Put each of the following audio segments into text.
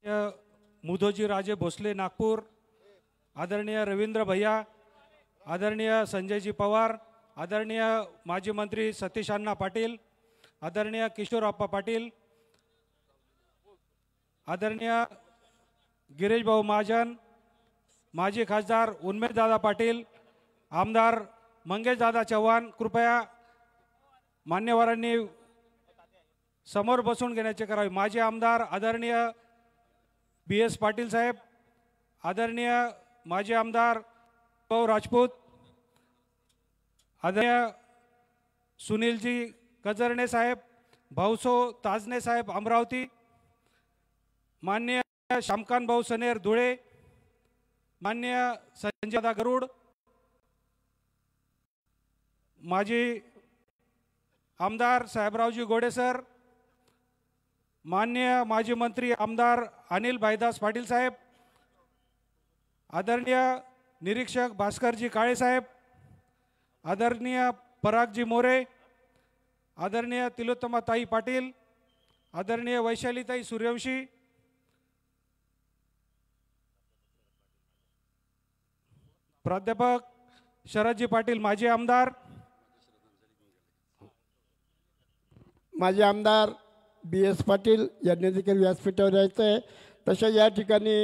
मुधोजी राजे भोसले नागपूर, आदरणीय रवींद्र भैया, आदरणीय संजयजी पवार, आदरणीय माजी मंत्री सतीश अण्णा पाटील, आदरणीय किशोरप्पा पाटील, आदरणीय गिरीश भाऊ महाजन, माजी खासदार उन्मेष दादा पाटील, आमदार मंगेश दादा चव्हाण, कृपया मान्यवरांनी समोर बसून घेण्याचे करावे। माजी आमदार आदरणीय BS पाटील साहेब, आदरणीय माजी आमदार भाऊ राजपूत, आदरणीय सुनीलजी कजरणे साहेब, भाऊसो ताजने साहेब अमरावती, मान्य श्यामकांत भाऊ सनेर धुळे, मान्य संजय दादा गरुड, माजी आमदार साहेबरावजी गोडे सर, मान्य माजी मंत्री आमदार अनिल भाईदास पाटील साहेब, आदरणीय निरीक्षक भास्करजी काळे साहेब, आदरणीय परागजी मोरे, आदरणीय तिलोत्तमाताई पाटील, आदरणीय वैशालीताई सूर्यवंशी, प्राध्यापक शरदजी पाटील माजी आमदार, माजी आमदार BS पाटील यांनी देखील व्यासपीठावर यायचं आहे। तशा या ठिकाणी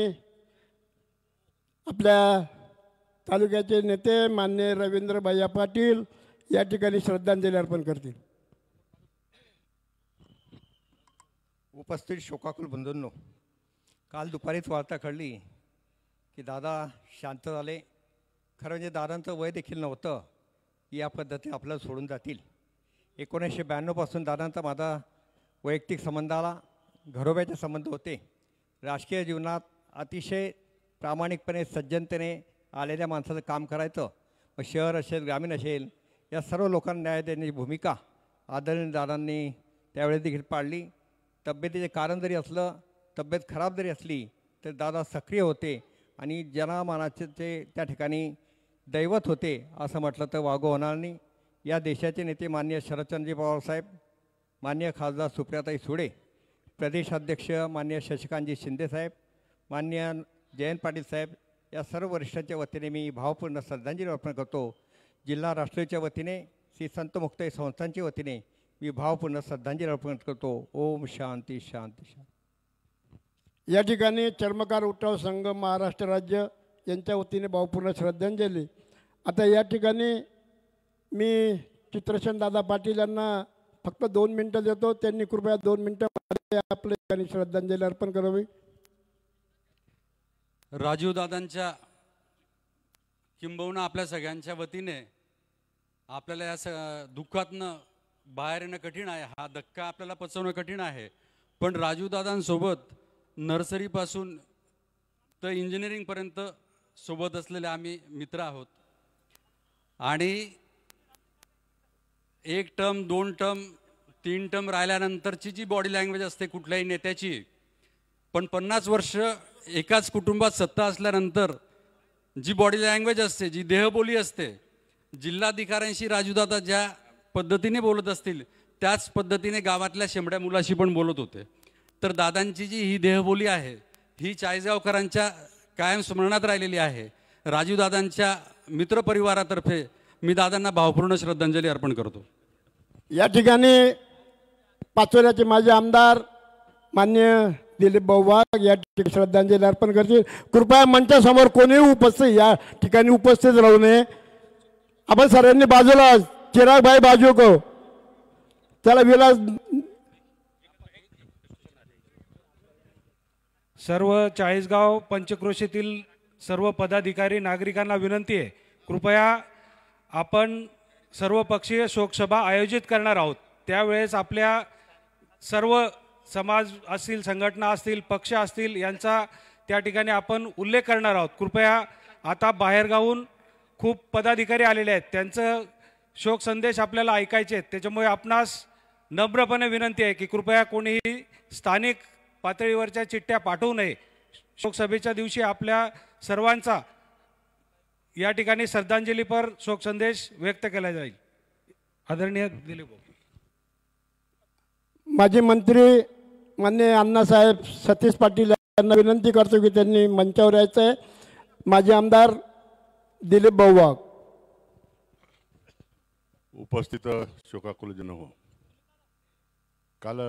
आपल्या तालुक्याचे नेते मान्य रवींद्र भैया पाटील या ठिकाणी श्रद्धांजली अर्पण करतील। उपस्थित शोकाकुल बंधूंनो, काल दुपारीच वार्ता कळली की दादा शांत झाले। खरं म्हणजे दादांचं वय देखील नव्हतं या पद्धतीने आपल्याला सोडून जातील। 1992 पासून दादांचा माझा वैयक्तिक संबंधाला घरोब्याचे संबंध होते। राजकीय जीवनात अतिशय प्रामाणिकपणे सज्जनतेने आलेल्या माणसाचं काम करायचं, मग शहर असेल ग्रामीण असेल या सर्व लोकांना न्याय देण्याची भूमिका आदरणीय दादांनी त्यावेळेस देखील पाळली। तब्येतीचे कारण जरी असलं, तब्येत खराब जरी असली तर दादा सक्रिय होते आणि जनमानाचे ते त्या ठिकाणी दैवत होते असं म्हटलं तर वागं होणार नाही। या देशाचे नेते माननीय शरदचंद्रजी पवार साहेब, माननीय खासदार सुप्रियाताई सुळे, प्रदेशाध्यक्ष माननीय शशिकांतजी शिंदे साहेब, माननीय जयंत पाटील साहेब या सर्व वरिष्ठांच्या वतीने मी भावपूर्ण श्रद्धांजली अर्पण करतो। जिल्हा राष्ट्रीयच्या वतीने श्री संत मुक्ताई संस्थांच्या वतीने मी भावपूर्ण श्रद्धांजली अर्पण करतो। ओम शांती शांती शांती। या ठिकाणी चर्मकार उठाव संघ महाराष्ट्र राज्य यांच्या वतीने भावपूर्ण श्रद्धांजली। आता या ठिकाणी मी चित्रसेन दादा पाटील यांना फक्त 2 मिनिटं देतो, त्यांनी कृपया 2 मिनिटांमध्ये आपल्या ठिकाणी श्रद्धांजली अर्पण करावी। राजीव दादांच्या किंबहुना आपल्या सगळ्यांच्या वतीने आपल्याला या दुःखातनं बाहेर येणं कठीण आहे। हा धक्का आपल्याला पचवणं कठीण आहे, पण राजीव दादांसोबत नर्सरीपासून तर इंजिनिअरिंगपर्यंत सोबत असलेले आम्ही मित्र आहोत आणि 1 टर्म 2 टर्म 3 टर्म राहिल्यानंतरची जी बॉडी लँग्वेज असते कुठल्याही नेत्याची, पण 50 वर्ष एकाच कुटुंबात सत्ता असल्यानंतर जी बॉडी लँग्वेज असते, जी देहबोली असते, जिल्हाधिकाऱ्यांशी राजूदादा ज्या पद्धतीने बोलत असतील त्याच पद्धतीने गावातल्या शेंबड्या मुलाशी पण बोलत होते। तर दादांची जी ही देहबोली आहे ही चाळीसगावकरांच्या कायम स्मरणात राहिलेली आहे। राजूदादांच्या मित्रपरिवारातर्फे मी दादांना भावपूर्ण श्रद्धांजली अर्पण करतो। या ठिकाणी पाचोऱ्याचे माजी आमदार मान्य दिलीप भाऊ वाघ या ठिकाणी श्रद्धांजली अर्पण करतील। कृपया मंचासमोर कोणीही उपस्थित या ठिकाणी उपस्थित राहू नये। आपण सर्वांनी बाजूला, चिराग भाई बाजू को चला। विलास सर्व चाळीसगाव पंचक्रोशीतील सर्व पदाधिकारी नागरिकांना विनंती आहे, कृपया आपण सर्वपक्षीय शोकसभा आयोजित करणार आहोत। त्यावेळेस आपल्या सर्व समाज असतील, संघटना असतील, पक्ष असतील यांचा त्या ठिकाणी आपण उल्लेख करणार आहोत। कृपया आता बाहेरगावून खूप पदाधिकारी आलेले आहेत, त्यांचं शोक संदेश आपल्याला ऐकायचे आहेत। त्याच्यामुळे आपणास नम्रपणे विनंती आहे की कृपया कोणीही स्थानिक पातळीवरच्या चिठ्ठ्या पाठवू नये। शोकसभेच्या दिवशी आपल्या सर्वांचा या ठिकाणी श्रद्धांजलीपर शोक संदेश व्यक्त केला जाईल। आदरणीय दिलीप भाऊ। माजी मंत्री माननीय अण्णासाहेब सतीश पाटील यांना विनंती करतो की त्यांनी मंचावर यायचं आहे. माजी आमदार दिलीप भाऊ वाघ. उपस्थित शोकाकुल जन हो, काल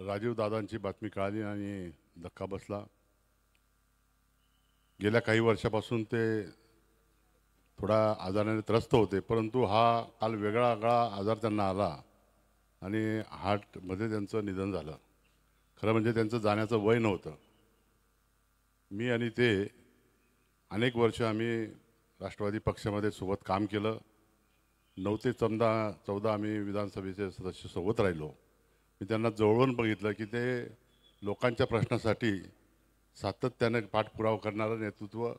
राजीव दादांची बातमी कळाली आणि धक्का बसला. गेल्या काही वर्षापासून ते थोडा आजाराने त्रस्त होते, परंतु हा काल वेगळा आजार त्यांना आला आणि हार्टमध्ये त्यांचं निधन झालं. खरं म्हणजे त्यांचं जाण्याचं वय नव्हतं. मी आणि ते अनेक वर्ष आम्ही राष्ट्रवादी पक्षामध्ये सोबत काम केलं. 9 ते 14 आम्ही विधानसभेचे सदस्य सोबत राहिलो. मी त्यांना जवळून बघितलं की ते लोकांच्या प्रश्नासाठी सातत्याने पाठपुरावा करणारं नेतृत्व,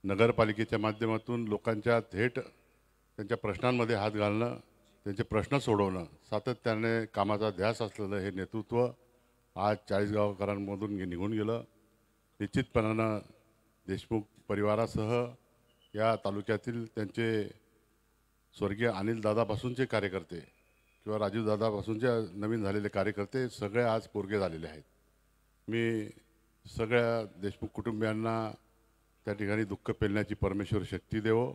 नगरपालिकेच्या माध्यमातून लोकांच्या थेट त्यांच्या प्रश्नांमध्ये हात घालणं, त्यांचे प्रश्न सोडवणं, सातत्याने कामाचा ध्यास असलेलं हे नेतृत्व आज 40 गावकरांमधून निघून गेलं. निश्चितपणानं देशमुख परिवारासह या तालुक्यातील त्यांचे स्वर्गीय अनिल दादापासूनचे कार्यकर्ते किंवा राजीव दादापासूनचे नवीन झालेले कार्यकर्ते सगळे आज पोरगे झालेले आहेत. मी सगळ्या देशमुख कुटुंबियांना त्या ठिकाणी दुःख पेलण्याची परमेश्वर शक्ती देवो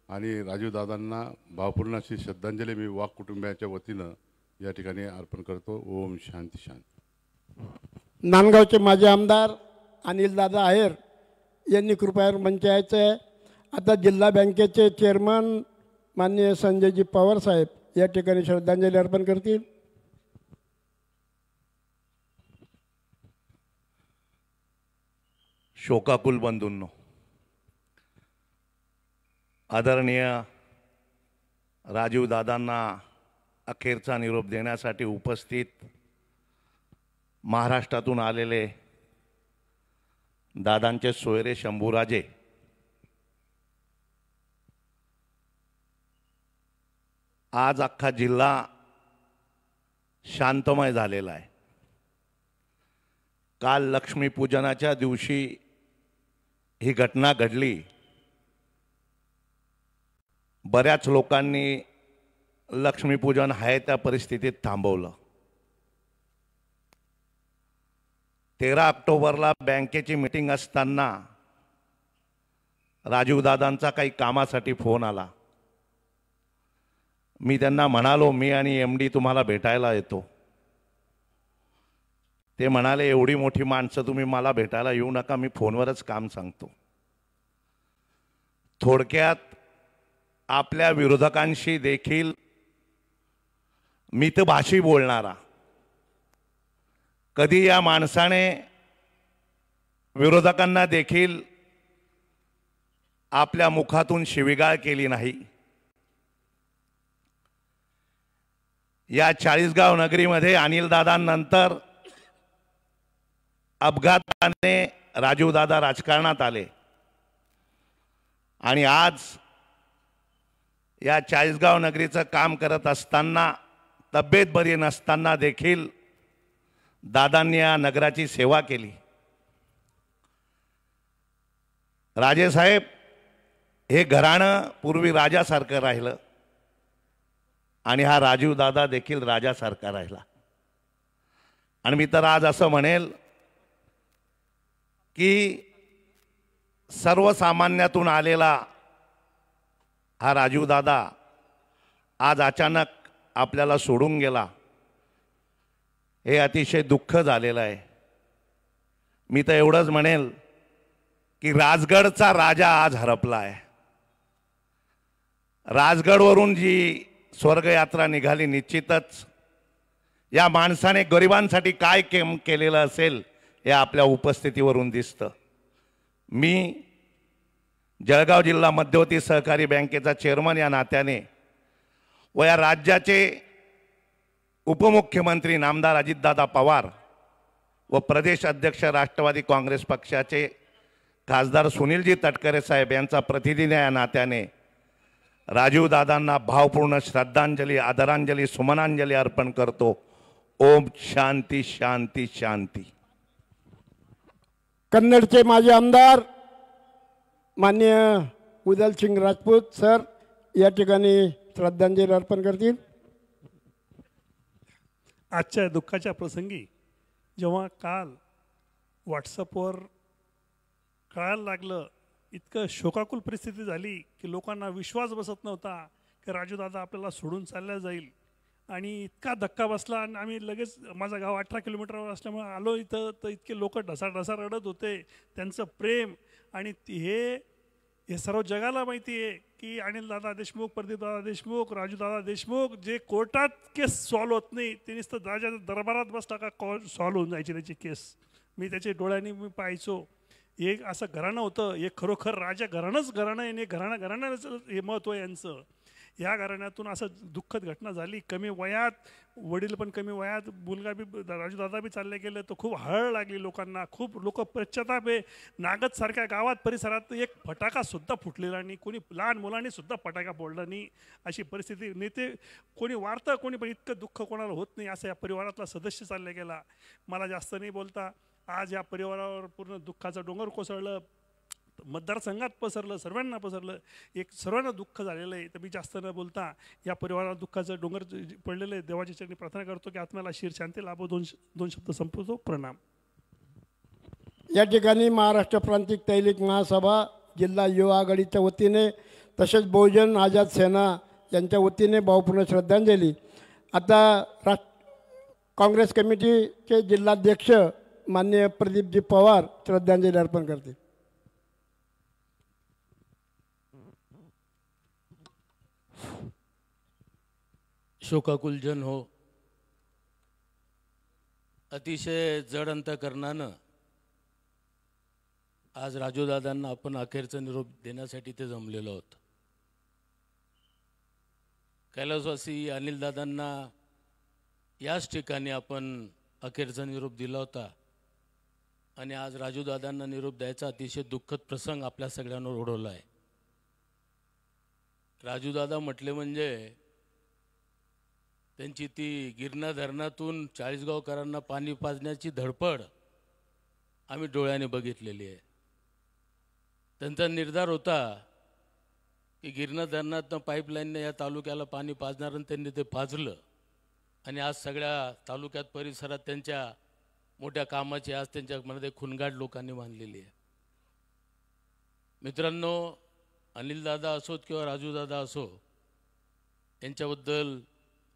आणि राजीव दादांना भावपूर्ण अशी श्रद्धांजली मी वाघ कुटुंबियांच्या वतीनं या ठिकाणी अर्पण करतो. ओम शांती शांती. नांदगावचे माजी आमदार अनिल दादा आहेर यांनी कृपया मंच यायचं आहे. आता जिल्हा बँकेचे चेअरमन माननीय संजयजी पवार साहेब या ठिकाणी श्रद्धांजली अर्पण करतील. शोकाकुल बंधूंनो, आदरणीय राजीव दादांना अखेरचा निरोप देण्यासाठी उपस्थित महाराष्ट्रातून आलेले दादांचे सोयरे शंभूराजे, आज अख्खा जिल्हा शांतमय झालेला आहे. काल लक्ष्मीपूजनाच्या दिवशी ही घटना घडली. बऱ्याच लोकांनी लक्ष्मीपूजन आहे त्या परिस्थितीत थांबवलं. 13 ऑक्टोबरला बँकेची मीटिंग असताना राजीव दादांचा काही कामासाठी फोन आला. मी त्यांना म्हणालो, मी आणि MD तुम्हाला भेटायला येतो. ते म्हणाले, एवढी मोठी माणसं तुम्ही मला भेटायला येऊ नका, मी फोनवरच काम सांगतो. थोडक्यात आपल्या विरोधकांशी देखील मितभाषी बोलणारा, कधी या माणसाने विरोधकांना देखील आपल्या मुखातून शिवीगाळ केली नाही. या 40 गाव नगरीमध्ये अनिल दादांनंतर अपघाताने राजीव दादा राजकारणात आले आणि आज या 40 गाव नगरीचं काम करत असताना, तब्येत बरी नसताना देखील दादांनी या नगराची सेवा केली. राजेसाहेब हे घराणं पूर्वी राजासारखं राहिलं आणि हा राजीव दादा देखील राजासारखा राहिला. आणि मी तर आज असं म्हणेल की सर्वसामान्यातून आलेला हा राजीव दादा आज अचानक आपल्याला सोडून गेला. हे अतिशय दुःख झालेलं आहे. मी तर एवढंच म्हणेल की राजगडचा राजा आज हरपला आहे. राजगडवरून जी स्वर्गयात्रा निघाली, निश्चितच या माणसाने गरिबांसाठी काय केलेलं असेल हे आपल्या उपस्थितीवरून दिसतं. मी जळगाव जिल्हा मध्यवर्ती सहकारी बँकेचा चेअरमन या नात्याने व या राज्याचे उपमुख्यमंत्री नामदार अजितदादा पवार व प्रदेश अध्यक्ष राष्ट्रवादी काँग्रेस पक्षाचे खासदार सुनीलजी तटकरे साहेब यांचा प्रतिनिधी या नात्याने राजीव दादांना भावपूर्ण श्रद्धांजली, आदरांजली, सुमनांजली अर्पण करतो. ओम शांती शांती शांती. कन्नडचे माजी आमदार माननीय उदल सिंग राजपूत सर या ठिकाणी श्रद्धांजली अर्पण करतील. आजच्या दुःखाच्या प्रसंगी जेव्हा काल व्हॉट्सअपवर कळायला लागलं, इतकं शोकाकुल परिस्थिती झाली की लोकांना विश्वास बसत नव्हता की राजूदादा आपल्याला सोडून चालल्या जाईल. आणि इतका धक्का बसला आणि आम्ही लगेच, माझं गाव 18 किलोमीटरवर असल्यामुळे आलो इथं, तर इतके लोक ढसाढसा रडत होते. त्यांचं प्रेम आणि हे सर्व जगाला माहिती आहे की अनिलदादा देशमुख, प्रदीपदादा देशमुख, राजूदादा देशमुख जे कोर्टात केस सॉल्व होत नाही, ते नुसतं राजाच्या दरबारात बसला का सॉल्व होऊन जायची त्याची केस. मी त्याच्या डोळ्यांनी मी पाहायचो. एक असं घराणं होतं, एक खरोखर राजा घराणं आहे, घराण्याचं हे महत्त्व आहे यांचं. या घराण्यातून असं दुःखद घटना झाली. कमी वयात, वडील पण कमी वयात, मुलगा बी, राजूदादा बी चालले गेले, तर खूप हळ लागली लोकांना. खूप लोक पश्चाताप आहे. नागदसारख्या गावात परिसरात एक फटाकासुद्धा फुटलेला नाही, कोणी लहान मुलांनी सुद्धा फटाका फोडला नाही, अशी परिस्थिती. नेते कोणी वाढतं कोणी, पण इतकं दुःख कोणाला होत नाही असं या परिवारातला सदस्य चालला गेला. मला जास्त नाही बोलता, आज या परिवारावर पूर्ण दुःखाचं डोंगर कोसळलं, मतदारसंघात पसरलं, सर्वांना पसरलं, एक सर्वांना दुःख झालेलं आहे. तर मी जास्त न बोलता या परिवाराला दुःखाचं डोंगर पडलेलं आहे. देवाच्या चरणी प्रार्थना करतो की आत्म्याला शीर शांती लाभो. दोन शब्द संपवतो. प्रणाम. या ठिकाणी महाराष्ट्र प्रांतिक तैलिक महासभा, जिल्हा युवा आघाडीच्या वतीने तसेच बहुजन आझाद सेना यांच्या वतीने भावपूर्ण श्रद्धांजली. आता काँग्रेस कमिटीचे जिल्हाध्यक्ष माननीय प्रदीपजी पवार श्रद्धांजली अर्पण करतील. शोकाकुल जन हो, अतिशय जड अंतकरणानं आज राजूदादांना आपण अखेरचा निरोप देण्यासाठी ते जमलेलो आहोत. कैलासवासी अनिलदादांना याच ठिकाणी आपण अखेरचा निरोप दिला होता आणि आज राजूदादांना निरोप द्यायचा अतिशय दुःखद प्रसंग आपल्या सगळ्यांवर ओढवला आहे. राजूदादा म्हटले म्हणजे त्यांची ती गिरणा धरणातून चाळीसगावकरांना पाणी पाजण्याची धडपड आम्ही डोळ्याने बघितलेली आहे. त्यांचा निर्धार होता की गिरणा धरणातनं पाईपलाईनने या तालुक्याला पाणी पाजणारं, त्यांनी ते पाजलं आणि आज सगळ्या तालुक्यात परिसरात त्यांच्या मोठ्या कामाची आज त्यांच्यामध्ये खुणगाट लोकांनी मानलेली आहे. मित्रांनो, अनिलदादा असोत किंवा राजूदादा असो, यांच्याबद्दल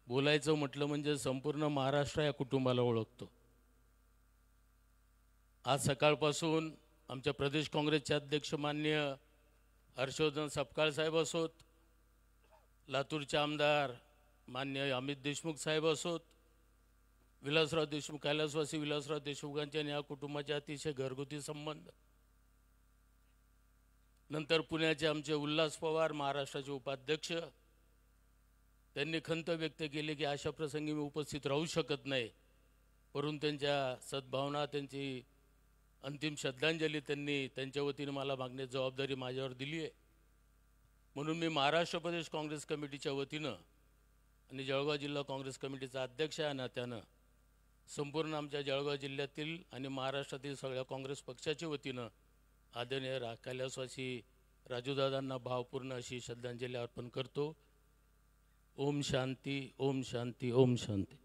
बोलायचं म्हटलं म्हणजे संपूर्ण महाराष्ट्र या कुटुंबाला ओळखतो. आज सकाळपासून आमच्या प्रदेश काँग्रेसचे अध्यक्ष माननीय हर्षवर्धन सपकाळ साहेब असोत, लातूरचे आमदार माननीय अमित देशमुख साहेब असोत, विलासराव देशमुख, कैलासवासी विलासराव देशमुखांचे आणि या कुटुंबाचे अतिशय घरगुती संबंध, नंतर पुण्याचे आमचे उल्हास पवार महाराष्ट्राचे उपाध्यक्ष, त्यांनी खंत व्यक्त केली की अशा प्रसंगी मी उपस्थित राहू शकत नाही, परंतु त्यांच्या सद्भावना, त्यांची अंतिम श्रद्धांजली त्यांनी त्यांच्या वतीने मला मागण्याची जबाबदारी माझ्यावर दिली आहे. म्हणून मी महाराष्ट्र प्रदेश काँग्रेस कमिटीच्या वतीनं आणि जळगाव जिल्हा काँग्रेस कमिटीचा अध्यक्ष या नात्यानं संपूर्ण आमच्या जळगाव जिल्ह्यातील आणि महाराष्ट्रातील सगळ्या काँग्रेस पक्षाच्या वतीनं आदरणीय कैलासवासी राजूदादांना भावपूर्ण अशी श्रद्धांजली अर्पण करतो. ओम शांती, ओम शांती, ओम शांती.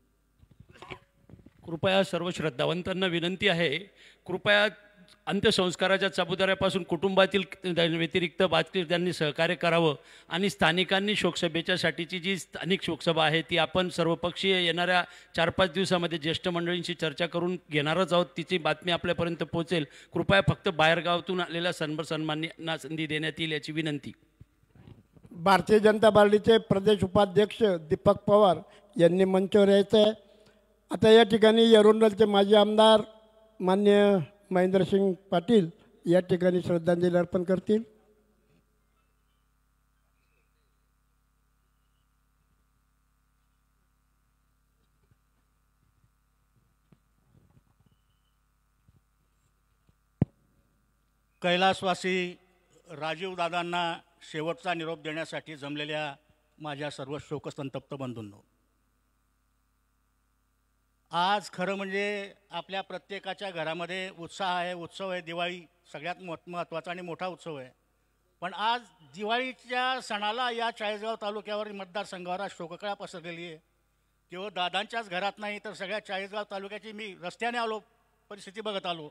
कृपया सर्व श्रद्धावंतांना विनंती आहे, कृपया अंत्यसंस्काराच्या चबुतऱ्यापासून कुटुंबातील व्यतिरिक्त बाकीच्यांनी सहकार्य करावं आणि स्थानिकांनी शोकसभेच्यासाठीची जी स्थानिक शोकसभा आहे ती आपण सर्वपक्षीय येणाऱ्या 4-5 दिवसामध्ये ज्येष्ठ मंडळींशी चर्चा करून घेणारच आहोत. तिची बातमी आपल्यापर्यंत पोहोचेल. कृपया फक्त बाहेरगावातून आलेल्या सन्मान्यांना संधी देण्यात येईल याची विनंती. भारतीय जनता पार्टीचे प्रदेश उपाध्यक्ष दीपक पवार यांनी मंचावर यायचं आहे. आता या ठिकाणी येरोंडलचे माजी आमदार मान्य महेंद्रसिंग पाटील या ठिकाणी श्रद्धांजली अर्पण करतील. कैलासवासी राजीवदादांना शेवटचा निरोप देण्यासाठी जमलेल्या माझ्या सर्व शोकसंतप्त बंधूंनो, आज खरं म्हणजे आपल्या प्रत्येकाच्या घरामध्ये उत्साह आहे, उत्सव आहे. दिवाळी सगळ्यात महत्त्वाचा आणि मोठा उत्सव आहे. पण आज दिवाळीच्या सणाला या चाळीसगाव तालुक्यावर मतदारसंघावर आज शोककळा पसरलेली आहे. केवळ दादांच्याच घरात नाही तर सगळ्या चाळीसगाव तालुक्याची, मी रस्त्याने आलो, परिस्थिती बघत आलो,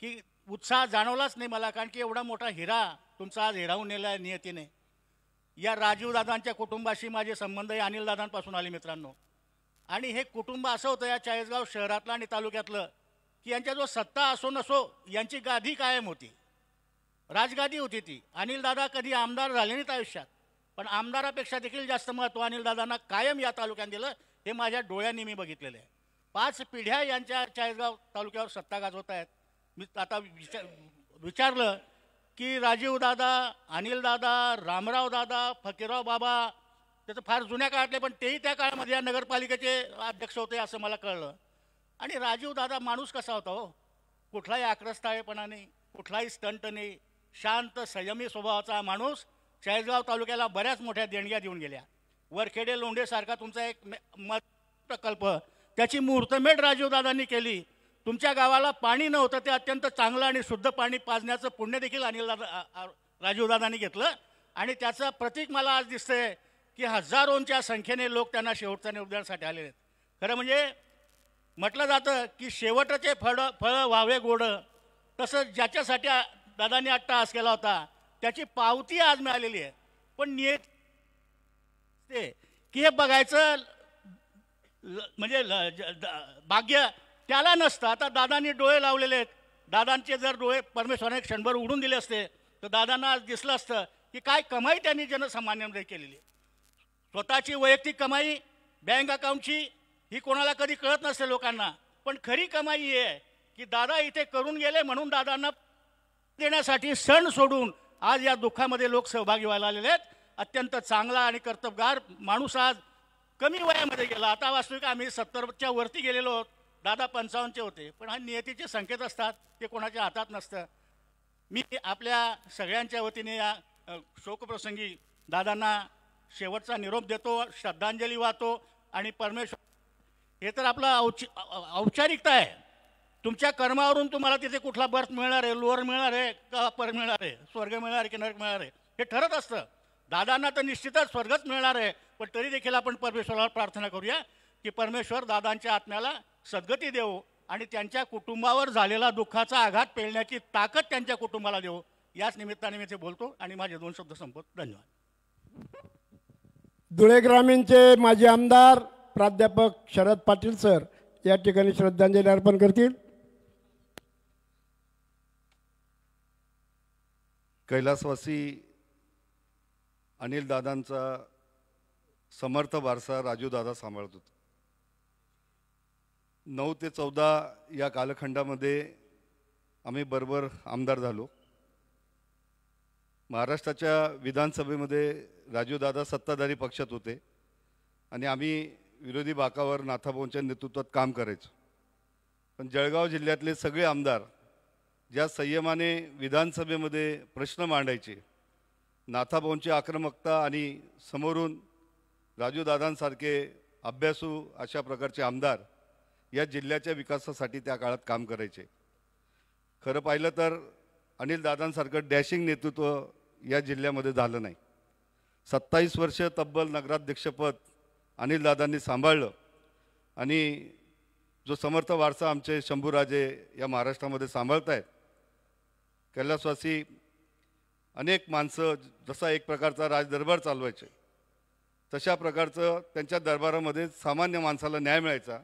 की उत्साह जाणवलाच नाही मला, कारण की एवढा मोठा हिरा तुमचा आज हिरावून नेला आहे नियतीने. या राजीवदादांच्या कुटुंबाशी माझे संबंध हे अनिलदादांपासून आले मित्रांनो. आणि हे कुटुंब असं होतं या चाळीसगाव शहरातलं आणि तालुक्यातलं की यांच्याजवळ सत्ता असो नसो यांची गादी कायम होती, राजगादी होती ती. अनिलदादा कधी आमदार झाले नाहीत आयुष्यात, पण आमदारापेक्षा देखील जास्त महत्त्व अनिलदादांना कायम या तालुक्यात दिलं. हे माझ्या डोळ्यांनी मी बघितलेलं आहे. 5 पिढ्या यांच्या चाळीसगाव तालुक्यावर सत्ता गाजवत आहेत. मी आता विचारलं की राजीवदादा, अनिलदादा, रामराव दादा, फकीरराव बाबा, त्याचं फार जुन्या काळातले, पण तेही त्या काळामध्ये या नगरपालिकेचे अध्यक्ष होते असं मला कळलं. आणि राजीवदादा माणूस कसा होता हो, कुठलाही आक्रस्ताळेपणा नाही, कुठलाही स्टंट नाही, शांत संयमी स्वभावाचा माणूस. चाळीसगाव तालुक्याला बऱ्याच मोठ्या देणग्या देऊन गेल्या. वरखेडे लोंढेसारखा तुमचा एक मत प्रकल्प, त्याची मुहूर्तमेढ राजीवदादांनी केली. तुमच्या गावाला पाणी नव्हतं, ते अत्यंत चांगलं आणि शुद्ध पाणी पाजण्याचं पुण्य देखील राजीवदादांनी घेतलं. आणि त्याचं प्रतीक मला आज दिसतंय की हजारोंच्या संख्येने लोक त्यांना शेवटच्या निवेदनासाठी आलेले आहेत. खरं म्हणजे म्हटलं जातं की शेवटचे फळं व्हावे गोड, तसं ज्याच्यासाठी दादांनी अट्टहास केला होता त्याची पावती आज मिळालेली आहे. पण नियत ते की हे बघायचं म्हणजे भाग्य त्याला नसतं. आता दादांनी डोळे लावलेले आहेत. दादांचे जर डोळे परमेश्वराने क्षणभर उडून दिले असते तर दादांना आज दिसलं असतं की काय कमाई त्यांनी जनसामान्यांमध्ये केलेली आहे. स्वतःची वैयक्तिक कमाई, बँक अकाउंटची, ही कोणाला कधी कळत नसते लोकांना. पण खरी कमाई ही आहे की दादा इथे करून गेले म्हणून दादांना देण्यासाठी सण सोडून आज या दुःखामध्ये लोक सहभागी व्हायला आलेले आहेत. अत्यंत चांगला आणि कर्तबगार माणूस आज कमी वयामध्ये गेला. आता वास्तविक आम्ही 70च्या वरती गेलेलो आहोत, दादा 55चे होते. पण हा नियतीचे संकेत असतात, ते कोणाच्या हातात नसतं. मी आपल्या सगळ्यांच्या वतीने या शोकप्रसंगी दादांना शेवटचा निरोप देतो, श्रद्धांजली वाहतो. आणि परमेश्वर, हे तर आपला औपचारिकता आहे. तुमच्या कर्मावरून तुम्हाला तिथे कुठला बर्थ मिळणार आहे, लोअर मिळणार आहे का अपर मिळणार आहे, स्वर्ग मिळणार आहे की नरक मिळणार आहे, हे ठरत असतं. दादांना तर निश्चितच स्वर्गच मिळणार आहे. पण तरी देखील आपण परमेश्वराला प्रार्थना करूया की परमेश्वर दादांच्या आत्म्याला सद्गती देवो आणि त्यांच्या कुटुंबावर झालेला दुःखाचा आघात पेलण्याची ताकद त्यांच्या कुटुंबाला देवो. याच निमित्ताने मी ते बोलतो आणि माझे 2 शब्द संपवतो. धन्यवाद. धुळे ग्रामीणचे माजी आमदार प्राध्यापक शरद पाटील सर या ठिकाणी श्रद्धांजली अर्पण करतील. कैलासवासी अनिलदादांचा समर्थ वारसा राजूदादा सांभाळत होता. 9 ते 14 या कालखंडामध्ये आम्ही बरोबर आमदार झालो. महाराष्ट्राच्या विधानसभेमध्ये राजूदादा सत्ताधारी पक्षात होते आणि आम्ही विरोधी बाकावर नाथाभाऊंच्या नेतृत्वात काम करायचो. पण जळगाव जिल्ह्यातले सगळे आमदार ज्या संयमाने विधानसभेमध्ये प्रश्न मांडायचे, नाथाभाऊंची आक्रमकता आणि समोरून राजूदादांसारखे अभ्यासू अशा प्रकारचे आमदार या जिल्ह्याच्या विकासासाठी त्या काळात काम करायचे. खरं पाहिलं तर अनिलदादांसारखं डॅशिंग नेतृत्व या जिल्ह्यामध्ये झालं नाही. 27 वर्ष तब्बल नगराध्यक्षपद अनिलदादांनी सांभाळलं आणि जो समर्थ वारसा आमचे शंभूराजे या महाराष्ट्रामध्ये सांभाळत आहेत. कैलासवासी अनेक माणसं जसा एक प्रकारचा राजदरबार चालवायचे, तशा प्रकारचं त्यांच्या दरबारामध्ये सामान्य माणसाला न्याय मिळायचा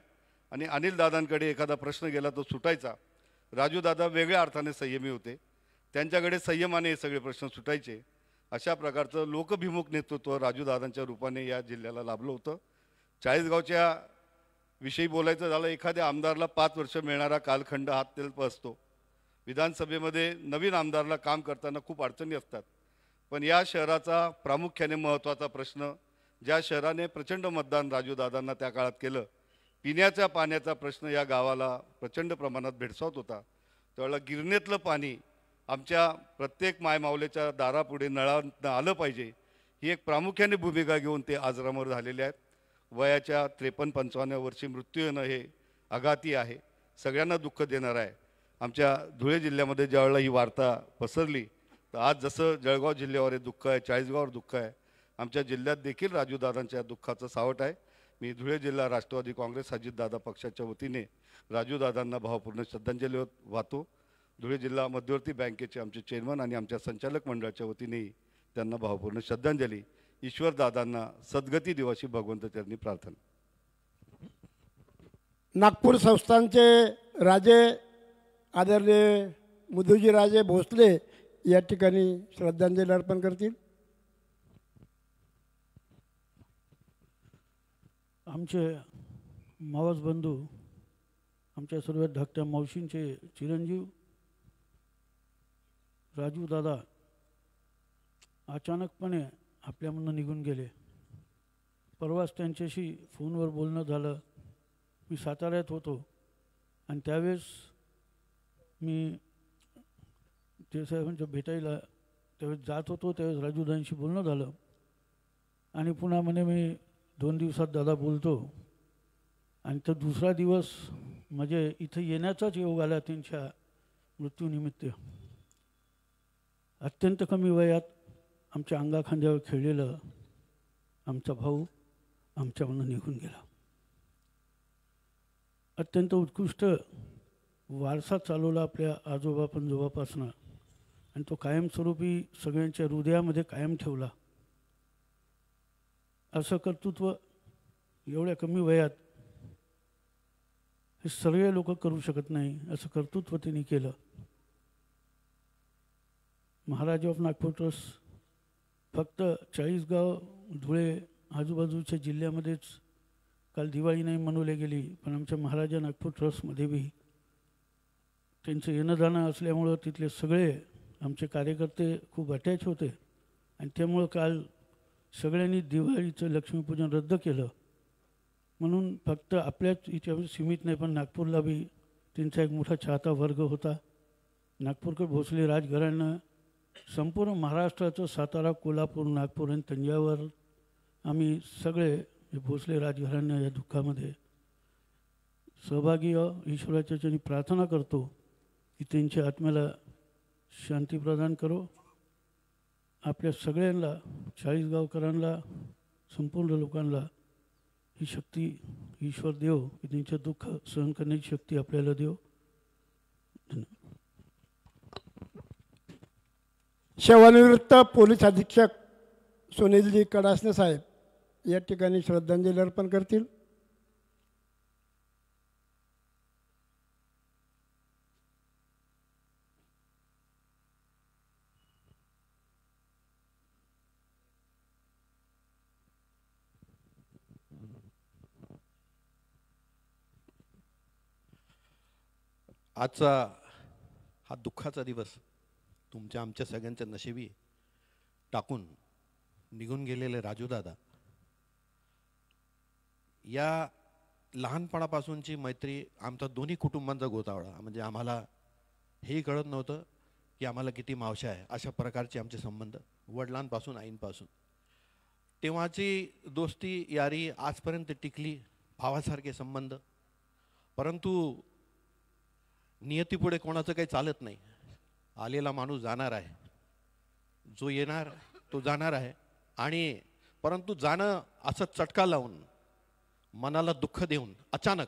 आणि अनिलदादांकडे एखादा प्रश्न गेला तो सुटायचा. राजूदादा वेगळ्या अर्थाने संयमी होते, त्यांच्याकडे संयमाने हे सगळे प्रश्न सुटायचे. अशा प्रकारचं लोकभिमुख नेतृत्व राजूदादांच्या रूपाने या जिल्ह्याला लाभलं होतं. चाळीसगावच्या विषयी बोलायचं झालं, एखाद्या आमदारला 5 वर्ष मिळणारा कालखंड हा अत्यल्प असतो. विधानसभेमध्ये नवीन आमदारला काम करताना खूप अडचणी असतात. पण या शहराचा प्रामुख्याने महत्त्वाचा प्रश्न, ज्या शहराने प्रचंड मतदान राजूदादांना त्या काळात केलं, पिण्याच्या पाण्याचा प्रश्न या गावाला प्रचंड प्रमाणात भेडसावत होता. त्यावेळेला गिरणीतलं पाणी आमच्या प्रत्येक मायमाऊलीच्या दारापुढे नळांना आलं पाहिजे, ही एक प्रामुख्याने भूमिका घेऊन ते आजरामर झालेले आहेत. वयाच्या 53-55 वर्षी मृत्यू येणं हे आघाती आहे, सगळ्यांना दुःख देणारं आहे. आमच्या धुळे जिल्ह्यामध्ये ज्यावेळेला ही वार्ता पसरली तर आज जसं जळगाव जिल्ह्यावर हे दुःख आहे, चाळीसगाववर दुःख आहे, आमच्या जिल्ह्यात देखील राजूदादांच्या दुःखाचं सावट आहे. मी धुळे जिल्हा राष्ट्रवादी काँग्रेस अजितदादा पक्षाच्या वतीने राजूदादांना भावपूर्ण श्रद्धांजली वाहतो. धुळे जिल्हा मध्यवर्ती बँकेचे आमचे चेअरमन आणि आमच्या संचालक मंडळाच्या वतीने त्यांना भावपूर्ण श्रद्धांजली. ईश्वरदादांना सद्गती देवाशी भगवंताचरणी प्रार्थना. नागपूर संस्थानचे राजे आदरणीय मुदुजी राजे भोसले या ठिकाणी श्रद्धांजली अर्पण करतील. आमचे मावस बंधू, आमच्या सर्व धाकट्या मावशींचे चिरंजीव राजू दादा अचानकपणे आपल्यामधून निघून गेले. परवाच त्यांच्याशी फोनवर बोलणं झालं. मी साताऱ्यात होतो आणि त्यावेळेस मी ते साहेबांच्या भेटायला त्यावेळेस जात होतो. त्यावेळेस राजूदांशी बोलणं झालं आणि पुन्हा म्हणे मी 2 दिवसात दादा बोलतो. आणि तो दुसरा दिवस म्हणजे इथं येण्याचाच योग आला त्यांच्या मृत्यूनिमित्त. अत्यंत कमी वयात आमच्या अंगाखांद्यावर खेळलेलं आमचा भाऊ आमच्यामधून निघून गेला. अत्यंत उत्कृष्ट वारसा चालवला आपल्या आजोबा पणजोबापासून आणि तो कायमस्वरूपी सगळ्यांच्या हृदयामध्ये कायम ठेवला. असं कर्तृत्व एवढ्या कमी वयात हे सर्व लोक करू शकत नाही. असं कर्तृत्व त्यांनी केलं. महाराज ऑफ नागपूर ट्रस्ट फक्त 40 गाव धुळे आजूबाजूच्या जिल्ह्यामध्येच काल दिवाळी नाही मनवली गेली, पण आमच्या महाराजा नागपूर ट्रस्टमध्ये बी त्यांचं येणं जाणं असल्यामुळं तिथले सगळे आमचे कार्यकर्ते खूप अटॅच होते आणि त्यामुळं काल सगळ्यांनी दिवाळीचं लक्ष्मीपूजन रद्द केलं. म्हणून फक्त आपल्याच इथे सीमित नाही, पण नागपूरला बी त्यांचा एक मोठा चाहता वर्ग होता. नागपूरकर भोसले राजघराणं संपूर्ण महाराष्ट्राचं सातारा, कोल्हापूर, नागपूर आणि तंजावर आम्ही सगळे भोसले राजघराणं या दुःखामध्ये सहभागी ईश्वराच्या चरणी प्रार्थना करतो की त्यांच्या आत्म्याला शांती प्रदान करो. आपल्या सगळ्यांना 40 गावकरांना संपूर्ण लोकांना ही शक्ती ईश्वर देव की त्यांचं दुःख सहन करण्याची शक्ती आपल्याला देव. सेवानिवृत्त पोलीस अधीक्षक सुनीलजी कडासने साहेब या ठिकाणी श्रद्धांजली अर्पण करतील. आजचा हा दुःखाचा दिवस तुमच्या आमच्या सगळ्यांच्या नशिबी टाकून निघून गेलेले राजूदादा, या लहानपणापासूनची मैत्री आमचा दोन्ही कुटुंबांचा गोतावळा. म्हणजे आम्हाला हेही कळत नव्हतं की आम्हाला किती मावशा आहे. अशा प्रकारचे आमचे संबंध वडिलांपासून आईंपासून. तेव्हाची दोस्ती यारी आजपर्यंत टिकली, भावासारखे संबंध. परंतु नियतीपुढे कोणाचं काही चालत नाही. आलेला माणूस जाणार आहे, जो येणार तो जाणार आहे. आणि परंतु जाणं असं चटका लावून मनाला दुःख देऊन अचानक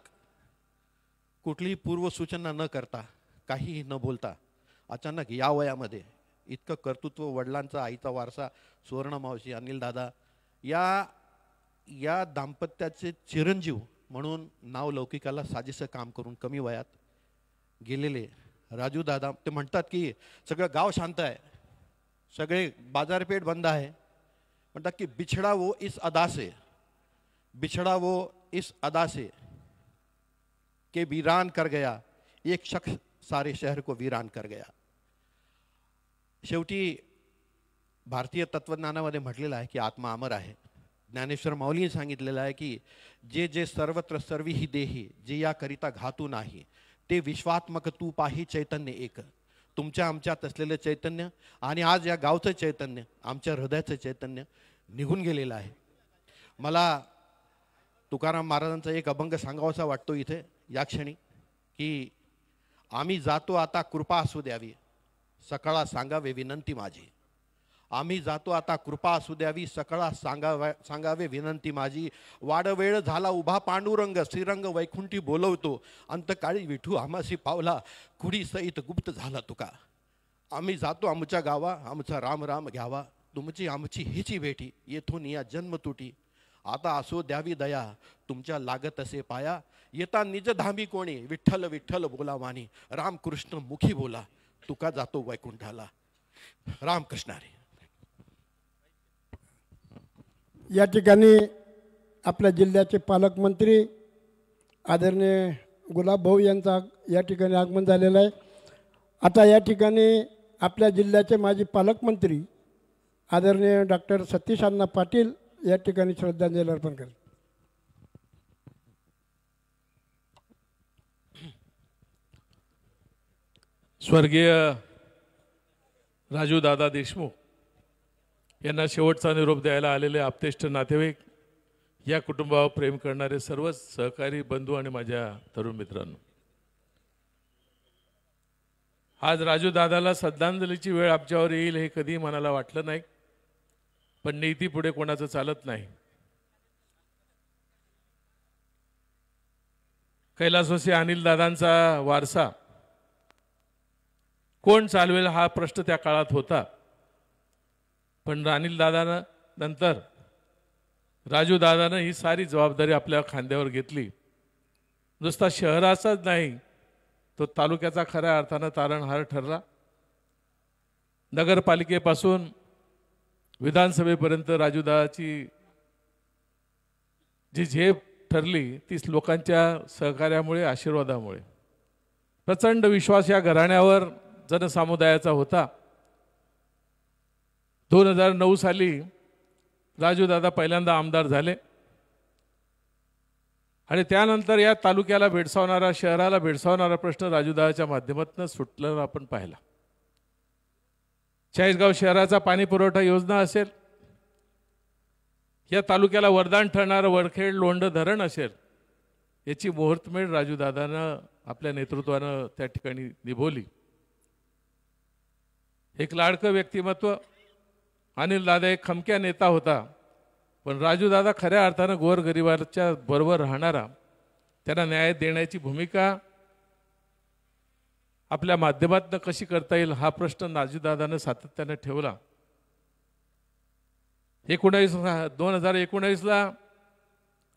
कुठलीही पूर्वसूचना न करता काहीही न बोलता अचानक या वयामध्ये इतकं कर्तृत्व, वडिलांचा आईचा वारसा, सुवर्णमावशी, अनिल दादा या दाम्पत्याचे चिरंजीव म्हणून नाव लौकिकाला साजेसं काम करून कमी वयात गेलेले राजू दादा. ते म्हणतात की सगळं गाव शांत आहे, सगळे बाजारपेठ बंद आहे. म्हणतात की बिछड़ा वो इस अदा से, बिछड़ा वो इस अदा से के वीरान कर गया, एक शख्स सारे शहर को वीरान कर गया. शेवटी भारतीय तत्वज्ञानामध्ये म्हटलेलं आहे की आत्मा अमर आहे. ज्ञानेश्वर माऊलीने सांगितलेलं आहे की जे जे सर्वत्र सर्वी ही देही, जे याकरिता घातू नाही, ते विश्वात्मक तू पाही चैतन्य एक. तुमच्या आमच्यात असलेलं चैतन्य आणि आज या गावचं चैतन्य, आमच्या हृदयाचं चैतन्य निघून गेलेलं आहे. मला तुकाराम महाराजांचा एक अभंग सांगावासा वाटतो इथे या क्षणी की आम्ही जातो आता कृपा असू द्यावी, सकाळा सांगावे विनंती माझी. आम्ही जातो आता, कृपा असू द्यावी सकळा सांगावे विनंती माझी. वाडवेळ झाला उभा पांडुरंग, श्रीरंग वैकुंठी बोलवतो. अंतकाळी विठू आमासी पावला, कुडी सहित गुप्त झाला तुका. आम्ही जातो आमच्या गावा, आमचा राम राम घ्यावा. तुमची आमची हिची भेटी, येथून या जन्म तुटी. आता असो द्यावी दया, तुमच्या लागत असे पाया. येता निज धामी कोणी, विठ्ठल विठ्ठल बोला वाणी. रामकृष्ण मुखी बोला, तुका जातो वैकुंठाला. रामकृष्ण हरी. या ठिकाणी आपल्या जिल्ह्याचे पालकमंत्री आदरणीय गुलाबभाऊ यांचा या ठिकाणी आगमन झालेलं आहे. आता या ठिकाणी आपल्या जिल्ह्याचे माजी पालकमंत्री आदरणीय डॉक्टर सतीश अण्णा पाटील या ठिकाणी श्रद्धांजली अर्पण करतात. स्वर्गीय राजूदादा देशमुख यांना शेवटचा निरोप द्यायला आलेले आप्तेष्ट नातेवाईक, या कुटुंबावर प्रेम करणारे सर्व सहकारी बंधू आणि माझ्या तरुण मित्रांनो, आज राजूदादाला श्रद्धांजलीची वेळ आमच्यावर येईल हे कधी मनाला वाटलं नाही. पण नीती पुढे कोणाचं चालत नाही. कैलासवासी अनिल दादांचा वारसा कोण चालवेल हा प्रश्न त्या काळात होता. पण अनिल दादानं नंतर राजूदादानं ही सारी जबाबदारी आपल्या खांद्यावर घेतली. नुसता शहराचाच नाही, तो तालुक्याचा खऱ्या अर्थानं तारणहार ठरला. नगरपालिकेपासून विधानसभेपर्यंत राजूदादाची जी झेप ठरली तीच लोकांच्या सहकार्यामुळे, आशीर्वादामुळे. प्रचंड विश्वास या घराण्यावर जनसमुदायाचा होता. 2009 साली राजूदादा पहिल्यांदा आमदार झाले आणि त्यानंतर या तालुक्याला भेडसावणारा, शहराला भेडसावणारा प्रश्न राजूदादाच्या माध्यमातून सुटलेला आपण पाहिला. चाळीसगाव शहराचा पाणी पुरवठा योजना असेल, या तालुक्याला वरदान ठरणारं वडखेड लोंढ धरण असेल, याची मुहूर्तमेढ राजूदादानं आपल्या नेतृत्वानं त्या ठिकाणी निभवली. एक लाडकं व्यक्तिमत्व. अनिल दादा एक खमक्या नेता होता, पण राजूदादा खऱ्या अर्थानं गोरगरिबाच्या बरोबर राहणारा, त्यांना न्याय देण्याची भूमिका आपल्या माध्यमातून कशी करता येईल हा प्रश्न राजूदादानं सातत्याने ठेवला. 2019ला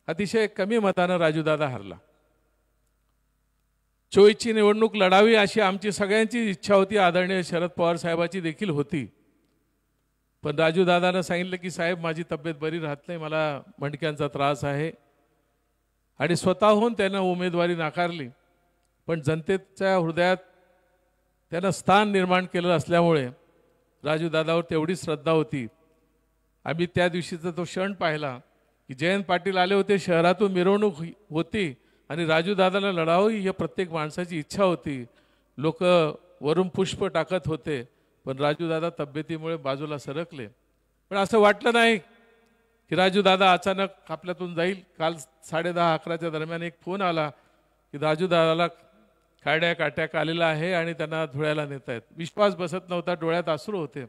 अतिशय कमी मतानं राजूदादा हरला. 24ची निवडणूक लढावी अशी आमची सगळ्यांची इच्छा होती, आदरणीय शरद पवार साहेबाची देखील होती. पण राजूदादानं सांगितलं की साहेब माझी तब्येत बरी राहत नाही, मला मणक्यांचा त्रास आहे, आणि स्वतःहून त्यानं उमेदवारी नाकारली. पण जनतेच्या हृदयात त्यानं स्थान निर्माण केलं असल्यामुळे राजूदादावर तेवढी श्रद्धा होती. आम्ही त्या दिवशीचा तो क्षण पाहिला की जयंत पाटील आले होते, शहरातून मिरवणूक होती आणि राजूदादाला लढावं ही प्रत्येक माणसाची इच्छा होती. लोक वरून पुष्प टाकत होते, पण राजूदादा तब्येतीमुळे बाजूला सरकले. पण असं वाटलं नाही की राजूदादा अचानक आपल्यातून जाईल. काल 10:30-11च्या दरम्यान एक फोन आला की राजूदादाला कार्डियाक अटॅक आलेला आहे आणि त्यांना धुळ्याला नेत आहेत. विश्वास बसत नव्हता, डोळ्यात अश्रू होते.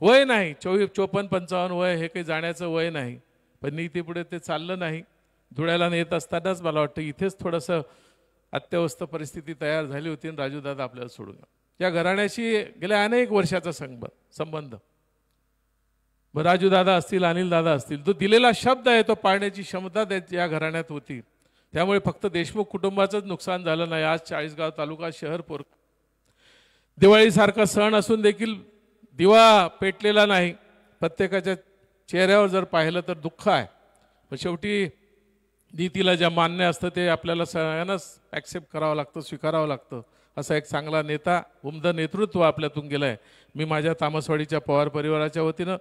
वय नाही, 54-55 वय, हे काही जाण्याचं वय नाही, पण नीतीपुढे ते चाललं नाही. धुळ्याला नेत असतानाच मला वाटतं इथेच थोडंसं अत्यवस्थ परिस्थिती तयार झाली होती आणि राजूदादा आपल्याला सोडून. या घराण्याशी गेल्या अनेक वर्षाचा संबंध. राजूदादा असतील, अनिल दादा असतील, जो दिलेला शब्द आहे तो पाळण्याची क्षमता या घराण्यात होती. त्यामुळे फक्त देशमुख कुटुंबाचंच नुकसान झालं नाही. आज चाळीसगाव तालुका शहर दिवाळीसारखा सण असून देखील दिवा पेटलेला नाही. प्रत्येकाच्या चेहऱ्यावर जर पाहिलं तर दुःख आहे. पण शेवटी नीतीला जे मान्य असतं ते आपल्याला सगळ्यांनाच ॲक्सेप्ट करावं लागतं, स्वीकारावं लागतं. असा एक चांगला नेता, उमदं नेतृत्व आपल्यातून गेलं आहे. मी माझ्या तामसवाडीच्या पवार परिवाराच्या वतीनं,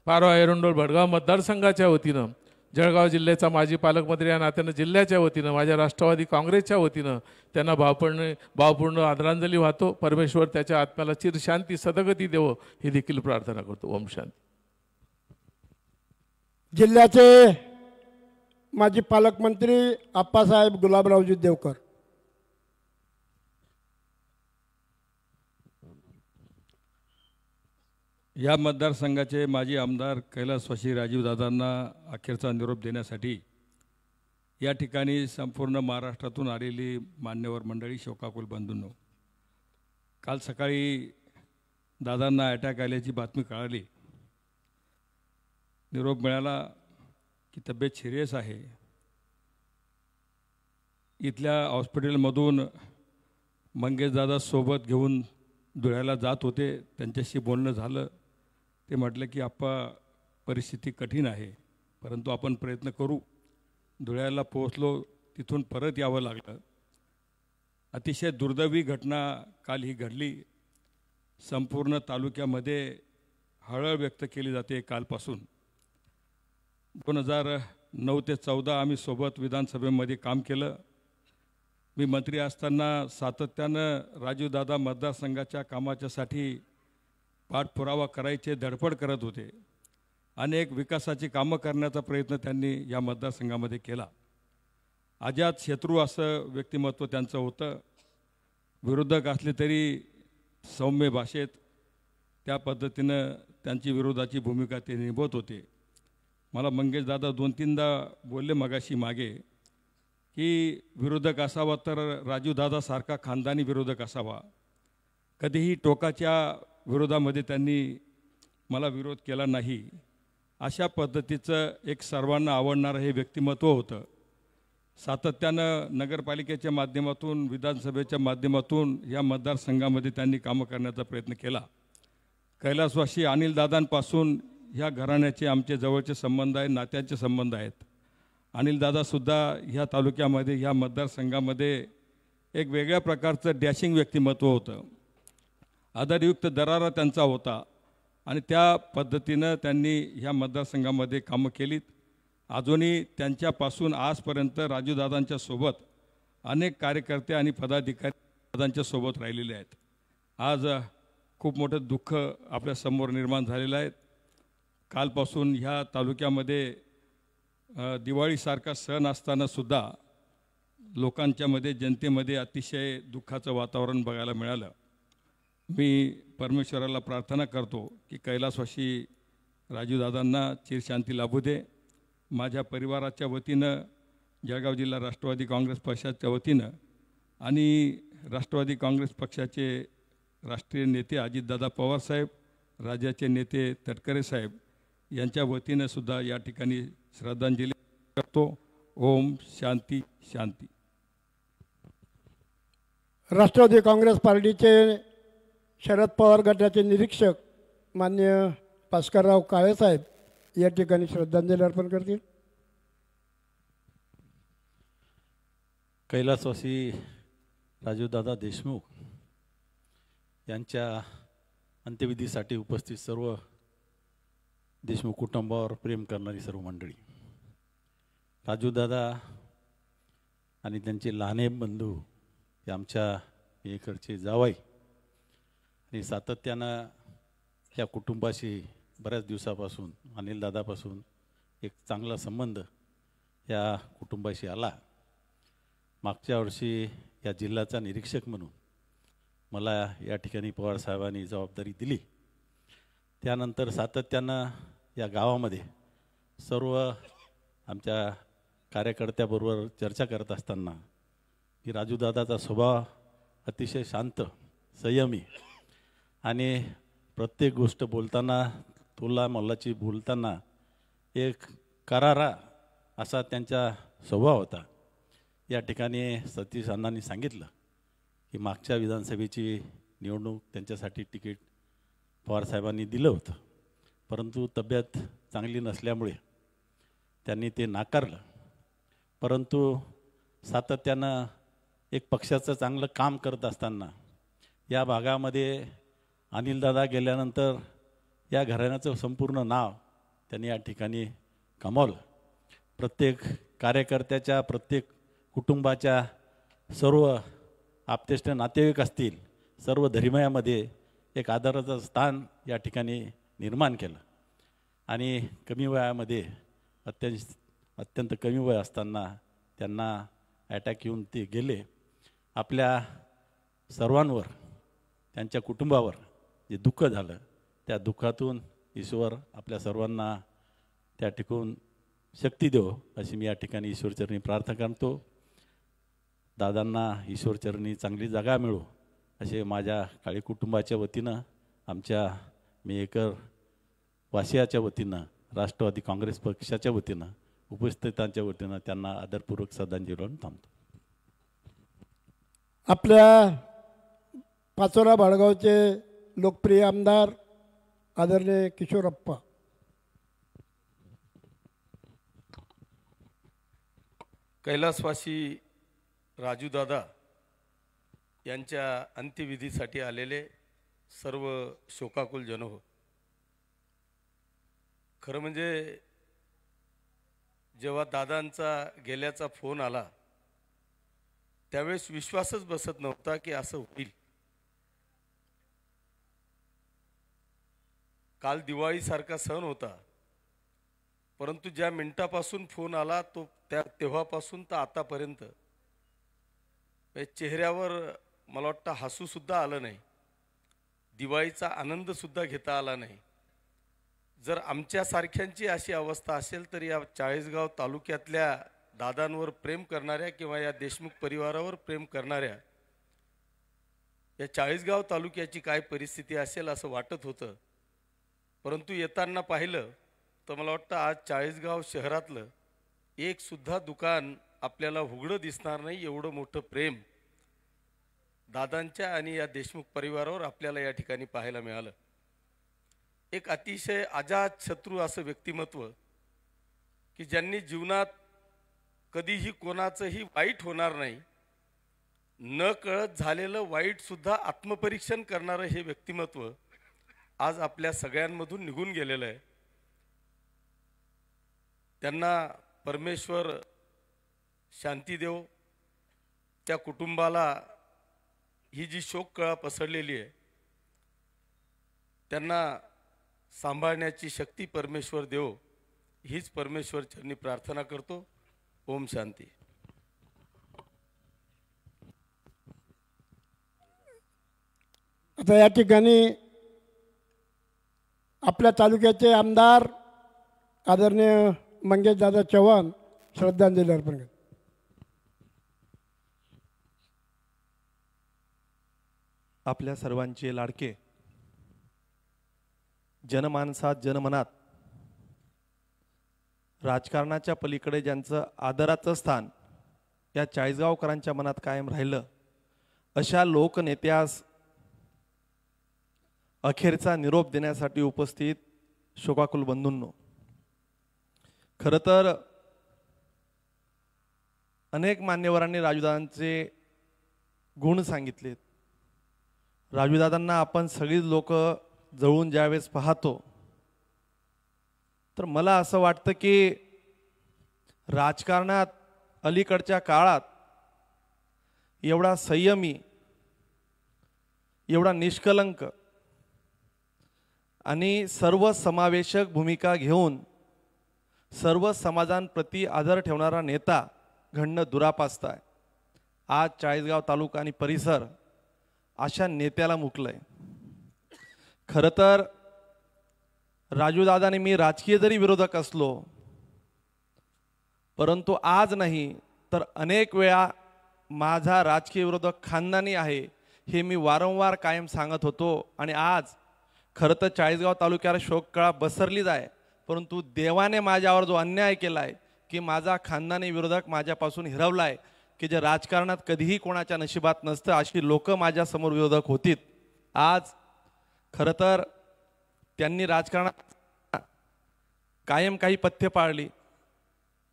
पारोळा एरंडोल भडगाव मतदारसंघाच्या वतीनं, जळगाव जिल्ह्याचा माजी पालकमंत्री या नात्यानं जिल्ह्याच्या वतीनं, माझ्या राष्ट्रवादी काँग्रेसच्या वतीनं त्यांना भावपूर्ण आदरांजली वाहतो. परमेश्वर त्याच्या आत्म्याला चिरशांती सदगती देवो ही देखील प्रार्थना करतो. ओम शांती. जिल्ह्याचे माजी पालकमंत्री आप्पासाहेब गुलाबरावजी देवकर. या मतदारसंघाचे माजी आमदार कैलासवासी राजीवदादांना अखेरचा निरोप देण्यासाठी या ठिकाणी संपूर्ण महाराष्ट्रातून आलेली मान्यवर मंडळी, शोकाकुल बंधूंनो, काल सकाळी दादांना अटॅक आल्याची बातमी कळाली. निरोप मिळाला की तब्येत सिरियस आहे. इथल्या हॉस्पिटलमधून मंगेशदादा सोबत घेऊन धुळ्याला जात होते. त्यांच्याशी बोलणं झालं. ते म्हटलं की आप्पा परिस्थिती कठीण आहे, परंतु आपण प्रयत्न करू. धुळ्याला पोहोचलो, तिथून परत यावं लागलं. अतिशय दुर्दैवी घटना काल ही घडली. संपूर्ण तालुक्यामध्ये हळहळ व्यक्त केली जाते. कालपासून 2009 ते 2014 आम्ही सोबत विधानसभेमध्ये काम केलं. मी मंत्री असताना सातत्यानं राजीवदादा मतदारसंघाच्या कामाच्यासाठी पाठपुरावा करायचे धडपड करत होते. अनेक विकासाची कामं करण्याचा प्रयत्न त्यांनी या मतदारसंघामध्ये केला. अजात शत्रू असं व्यक्तिमत्व त्यांचं होतं. विरोधक असले तरी सौम्य भाषेत त्या पद्धतीनं त्यांची विरोधाची भूमिका ते निभवत होते. मला मंगेशदादा 2-3दा बोलले मगाशी मागे की विरोधक असावा तर राजीवदादासारखा खानदानी विरोधक असावा. कधीही टोकाच्या विरोधामध्ये त्यांनी मला विरोध केला नाही. अशा पद्धतीचं एक सर्वांना आवडणारं हे व्यक्तिमत्व होतं. सातत्यानं नगरपालिकेच्या माध्यमातून, विधानसभेच्या माध्यमातून या मतदारसंघामध्ये त्यांनी कामं करण्याचा प्रयत्न केला. कैलासवासी अनिलदादांपासून ह्या घराण्याचे आमचे जवळचे संबंध आहेत, नात्यांचे संबंध आहेत. अनिलदादासुद्धा ह्या तालुक्यामध्ये, ह्या मतदारसंघामध्ये एक वेगळ्या प्रकारचं डॅशिंग व्यक्तिमत्व होतं. आदरयुक्त दरारा त्यांचा होता आणि त्या पद्धतीनं त्यांनी ह्या मतदारसंघामध्ये कामं केलीत. अजूनही त्यांच्यापासून आजपर्यंत राजूदादांच्या सोबत अनेक कार्यकर्ते आणि पदाधिकारी दादांच्या सोबत राहिलेले आहेत. आज खूप मोठं दुःख आपल्यासमोर निर्माण झालेलं आहे. कालपासून ह्या तालुक्यामध्ये दिवाळीसारखा सण असतानासुद्धा लोकांच्यामध्ये, जनतेमध्ये अतिशय दुःखाचं वातावरण बघायला मिळालं. मी परमेश्वराला प्रार्थना करतो की कैलासवासी राजूदादांना चिरशांती लाभू दे. माझ्या परिवाराच्या वतीनं, जळगाव जिल्हा राष्ट्रवादी काँग्रेस पक्षाच्या वतीनं आणि राष्ट्रवादी काँग्रेस पक्षाचे राष्ट्रीय नेते अजितदादा पवारसाहेब, राज्याचे नेते तटकरे साहेब यांच्या वतीनं सुद्धा या ठिकाणी श्रद्धांजली करतो. ओम शांती शांती. राष्ट्रवादी काँग्रेस पार्टीचे शरद पवार गटाचे निरीक्षक माननीय भास्करराव काळेसाहेब या ठिकाणी श्रद्धांजली अर्पण करतील. कैलासवासी राजूदादा देशमुख यांच्या अंत्यविधीसाठी उपस्थित सर्व देशमुख कुटुंबावर प्रेम करणारी सर्व मंडळी, राजूदादा आणि त्यांचे लहाने बंधू हे आमच्या इकडचे जावई आणि सातत्यानं या कुटुंबाशी बऱ्याच दिवसापासून, अनिलदादापासून एक चांगला संबंध या कुटुंबाशी आला. मागच्या वर्षी या जिल्ह्याचा निरीक्षक म्हणून मला या ठिकाणी पवारसाहेबांनी जबाबदारी दिली. त्यानंतर सातत्यानं या गावामध्ये सर्व आमच्या कार्यकर्त्याबरोबर चर्चा करत असताना की राजूदादाचा स्वभाव अतिशय शांत, संयमी आणि प्रत्येक गोष्ट बोलताना, तुला मल्लाची बोलताना एक करारा असा त्यांचा स्वभाव होता. या ठिकाणी सतीश अण्णांनी सांगितलं की मागच्या विधानसभेची निवडणूक त्यांच्यासाठी तिकीट पवारसाहेबांनी दिलं होतं, परंतु तब्येत चांगली नसल्यामुळे त्यांनी ते नाकारलं. परंतु सातत्यानं एक पक्षाचं चांगलं काम करत असताना या भागामध्ये अनिलदादा गेल्यानंतर या घराण्याचं संपूर्ण नाव त्यांनी या ठिकाणी कमावलं. प्रत्येक कार्यकर्त्याच्या, प्रत्येक कुटुंबाच्या, सर्व आप्तेष्ट नातेवाईक असतील, सर्व धर्मियामध्ये एक आदराचं स्थान या ठिकाणी निर्माण केलं. आणि कमी वयामध्ये, अत्यंत कमी वय असताना त्यांना अटॅक येऊन ते गेले. आपल्या सर्वांवर, त्यांच्या कुटुंबावर जे दुःख झालं त्या दुःखातून ईश्वर आपल्या सर्वांना त्या ठिकाणी शक्ती देव अशी मी या ठिकाणी ईश्वरचरणी प्रार्थना करतो. दादांना ईश्वरचरणी चांगली जागा मिळो असे माझ्या काळी कुटुंबाच्या वतीनं, आमच्या मेकर वासियाच्या वतीनं, राष्ट्रवादी काँग्रेस पक्षाच्या वतीनं, उपस्थितांच्या वतीनं त्यांना आदरपूर्वक श्रद्धांजली वाहून थांबतो. आपल्या पाचोरा बाळगावचे लोकप्रिय आमदार आदरणीय किशोरप्पा. कैलासवासी राजूदादा यांच्या अंत्यविधीसाठी आलेले सर्व शोकाकुल जनहो, खरं म्हणजे जेव्हा दादांचा गेल्याचा फोन आला त्यावेळेस विश्वासच बसत नव्हता की असं होईल. काल दिवाळीसारखा सण होता, परंतु ज्या मिनिटापासून फोन आला तेव्हापासून तर आतापर्यंत चेहऱ्यावर मला वाटतं हसूसुद्धा आलं नाही, दिवाळीचा आनंदसुद्धा घेता आला नाही. जर आमच्यासारख्यांची अशी अवस्था असेल तर या चाळीसगाव तालुक्यातल्या दादांवर प्रेम करणाऱ्या किंवा या देशमुख परिवारावर प्रेम करणाऱ्या या चाळीसगाव तालुक्याची काय परिस्थिती असेल असं वाटत होतं. परंतु येताना पाहिलं तर मला वाटतं आज चाळीसगाव शहरातलं एक सुद्धा दुकान आपल्याला उघडं दिसणार नाही, एवढं मोठं प्रेम दादांच्या आणि या देशमुख परिवारावर आपल्याला या ठिकाणी पाहायला मिळालं. एक अतिशय अजात शत्रू असं व्यक्तिमत्व की ज्यांनी जीवनात कधीही कोणाचंही वाईट होणार नाही, न कळत झालेलं वाईट सुद्धा आत्मपरीक्षण करणारं हे व्यक्तिमत्व आज आपल्या सगळ्यांमधून निघून गेलेलं आहे. त्यांना परमेश्वर शांती देव, त्या कुटुंबाला ही जी शोककळा पसरलेली आहे त्यांना सांभाळण्याची शक्ती परमेश्वर देव, हीच परमेश्वर चरणी प्रार्थना करतो. ओम शांती. आता या ठिकाणी आपल्या तालुक्याचे आमदार आदरणीय मंगेशदादा चव्हाण श्रद्धांजली अर्पण करतात. आपल्या सर्वांचे लाडके, जनमानसात जनमनात राजकारणाच्या पलीकडे ज्यांचं आदराचं स्थान या चाळीसगावकरांच्या मनात कायम राहिलं, अशा लोकनेत्यास अखेरचा निरोप देण्यासाठी उपस्थित शोकाकुल बंधूंनो, खरं तर अनेक मान्यवरांनी राजूदादांचे गुण सांगितलेत. राजूदादांना आपण सगळीच लोक जवळून ज्यावेळेस पाहतो तर मला असं वाटतं की राजकारणात अलीकडच्या काळात एवढा संयमी, एवढा निष्कलंक आणि सर्वसमावेशक भूमिका घेऊन सर्व समाजांप्रती आदर ठेवणारा नेता घडणं दुरापास्त आहे. आज चाळीसगाव तालुका आणि परिसर अशा नेत्याला मुकलंय. खरं तर राजूदादा आणि मी राजकीय जरी विरोधक असलो, परंतु आज नाही तर अनेक वेळा माझा राजकीय विरोधक खानदानी आहे हे मी वारंवार कायम सांगत होतो. आणि आज खरं तर चाळीसगाव तालुक्याला शोककळा बसरलीच आहे, परंतु देवाने माझ्यावर जो अन्याय केला आहे की माझा खानदानी विरोधक माझ्यापासून हिरवला आहे, की जे राजकारणात कधीही कोणाच्या नशिबात नसतं अशी लोक माझ्यासमोर विरोधक होतीत. आज खरं तर त्यांनी राजकारणात कायम काही पथ्य पाळली.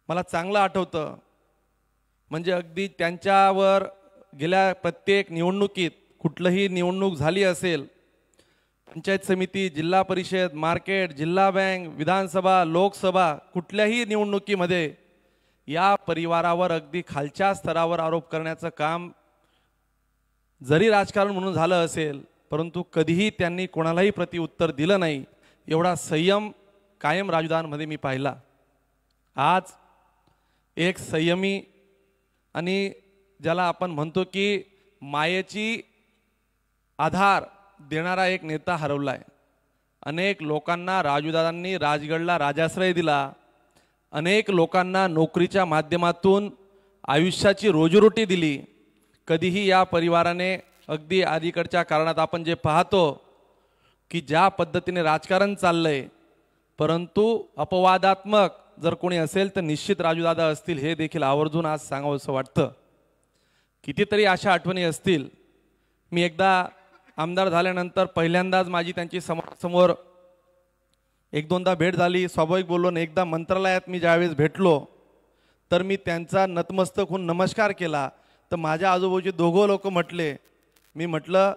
मला चांगलं आठवतं, म्हणजे अगदी त्यांच्यावर गेल्या प्रत्येक निवडणुकीत कुठलंही निवडणूक झाली असेल, पंचायत समिती, जिल्हा परिषद, मार्केट, जिल्हा बँक, विधानसभा, लोकसभा, कुठल्याही निवडणुकीमध्ये या परिवारावर अगदी खालच्या स्तरावर आरोप करण्याचं काम जरी राजकारण म्हणून झालं असेल, परंतु कधीही त्यांनी कोणालाही प्रत्युत्तर दिलं नाही. एवढा संयम कायम राजूदांमध्ये मी पाहिला. आज एक संयमी आणि ज्याला आपण म्हणतो की मायेची आधार देणारा एक नेता हरवला आहे. अनेक लोकांना राजूदादांनी राजगडला राजाश्रय दिला, अनेक लोकांना नोकरीच्या माध्यमातून आयुष्याची रोजीरोटी दिली. कधीही या परिवाराने अगदी अलीकडच्या कारणात आपण जे पाहतो की ज्या पद्धतीने राजकारण चाललंय, परंतु अपवादात्मक जर कोणी असेल तर निश्चित राजूदादा असतील हे देखील आवर्जून आज सांगावंसं वाटतं. कितीतरी अशा आठवणी असतील. मी एकदा आमदार झाल्यानंतर पहिल्यांदाच माझी त्यांची समोर एक दोनदा भेट झाली, स्वाभाविक बोललो ना. एकदा मंत्रालयात मी ज्यावेळेस भेटलो तर मी त्यांचा नतमस्तक होऊन नमस्कार केला, तर माझ्या आजूबाजूचे दोघं लोक म्हटले, मी म्हटलं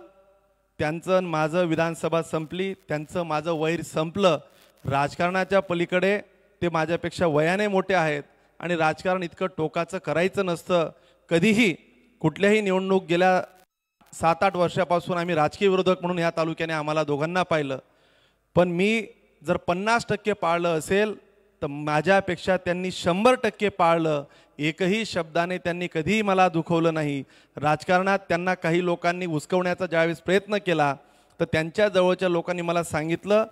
त्यांचं माझं विधानसभा संपली, त्यांचं माझं वैर संपलं. राजकारणाच्या पलीकडे ते माझ्यापेक्षा वयाने मोठे आहेत आणि राजकारण इतकं टोकाचं करायचं नसतं. कधीही कुठल्याही निवडणूक गेल्या 7-8 वर्षापासून आम्ही राजकीय विरोधक म्हणून ह्या तालुक्याने आम्हाला दोघांना पाहिलं, पण मी जर 50% पाळलं असेल तर माझ्यापेक्षा त्यांनी 100% पाळलं. एकही शब्दाने त्यांनी कधीही मला दुखवलं नाही. राजकारणात त्यांना काही लोकांनी उचकवण्याचा ज्यावेळेस प्रयत्न केला तर त्यांच्या जवळच्या लोकांनी मला सांगितलं,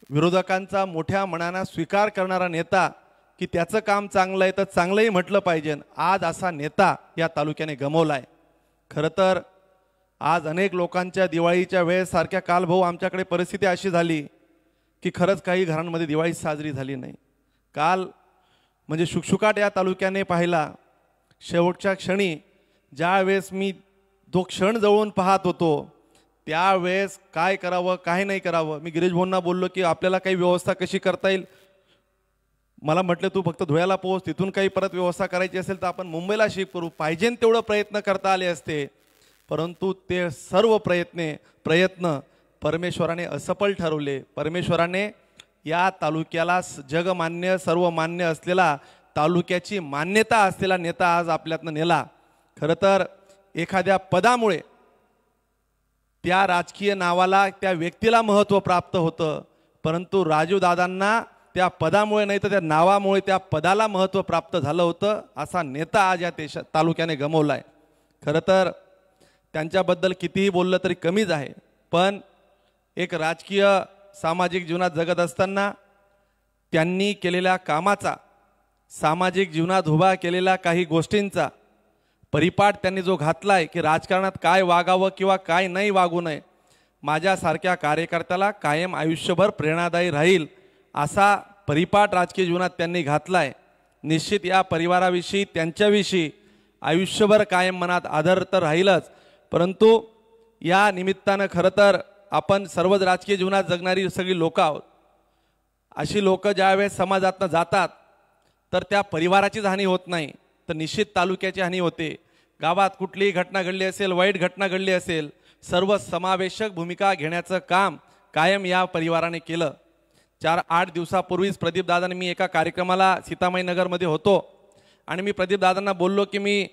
विरोधकांचा मोठ्या मनानं स्वीकार करणारा नेता की त्याचं काम चांगलं आहे तर चांगलंही म्हटलं पाहिजे. आज असा नेता या तालुक्याने गमावला आहे. खरं तर आज अनेक लोकांच्या दिवाळीच्या वेळेसारख्या काल भाऊ आमच्याकडे परिस्थिती अशी झाली की खरंच काही घरांमध्ये दिवाळी साजरी झाली नाही. काल म्हणजे शुकशुकाट या तालुक्याने पाहिला. शेवटच्या क्षणी ज्या वेळेस मी तो क्षण जवळून पाहत होतो त्यावेळेस काय करावं काय नाही करावं, मी गिरीश भाऊंना बोललो की आपल्याला काही व्यवस्था कशी करता येईल. मला म्हटलं तू फक्त धुळ्याला पोहोच, तिथून काही परत व्यवस्था करायची असेल तर आपण मुंबईला शिफ्ट करू. पाहिजे तेवढं प्रयत्न करता आले असते, परंतु ते सर्व प्रयत्न परमेश्वराने असफल ठरवले. परमेश्वराने या तालुक्याला जगमान्य सर्वमान्य असलेला, तालुक्याची मान्यता असलेला नेता आज आपल्यातनं नेला. खरं तर एखाद्या पदामुळे त्या राजकीय नावाला त्या व्यक्तीला महत्त्व प्राप्त होतं, परंतु राजूदादांना त्या पदामुळे नाही तर त्या नावामुळे त्या पदाला महत्त्व प्राप्त झालं होतं. असा नेता आज या तालुक्याने गमावला आहे. खरं तर त्यांच्याबद्दल कितीही बोललं तरी कमीच आहे, पण एक राजकीय सामाजिक जीवनात जगत असताना त्यांनी केलेल्या कामाचा, सामाजिक जीवनात उभा केलेल्या काही गोष्टींचा परिपाठ त्यांनी जो घातला आहे की राजकारणात काय वागावं किंवा काय नाही वागू नये, माझ्यासारख्या कार्यकर्त्याला कायम आयुष्यभर प्रेरणादायी राहील असा परिपाठ राजकीय जीवनात त्यांनी घातला आहे. निश्चित या परिवाराविषयी त्यांच्याविषयी आयुष्यभर कायम मनात आदर तर राहीलच, परंतु या निमित्तानं खरं तर आपण सर्वच राजकीय जीवनात जगणारी सगळी लोक आहोत. अशी लोक ज्यावेळेस समाजातनं जातात तर त्या परिवाराचीच हानी होत नाही तर निश्चित तालुक्याची हानी होते. गावात कुठलीही घटना घडली असेल, वाईट घटना घडली असेल, सर्व समावेशक भूमिका घेण्याचं काम कायम या परिवाराने केलं. 4-8 दिवसापूर्वीच प्रदीपदादांनी मी एका कार्यक्रमाला सीतामाईनगरमध्ये होतो आणि मी प्रदीपदादांना बोललो की मी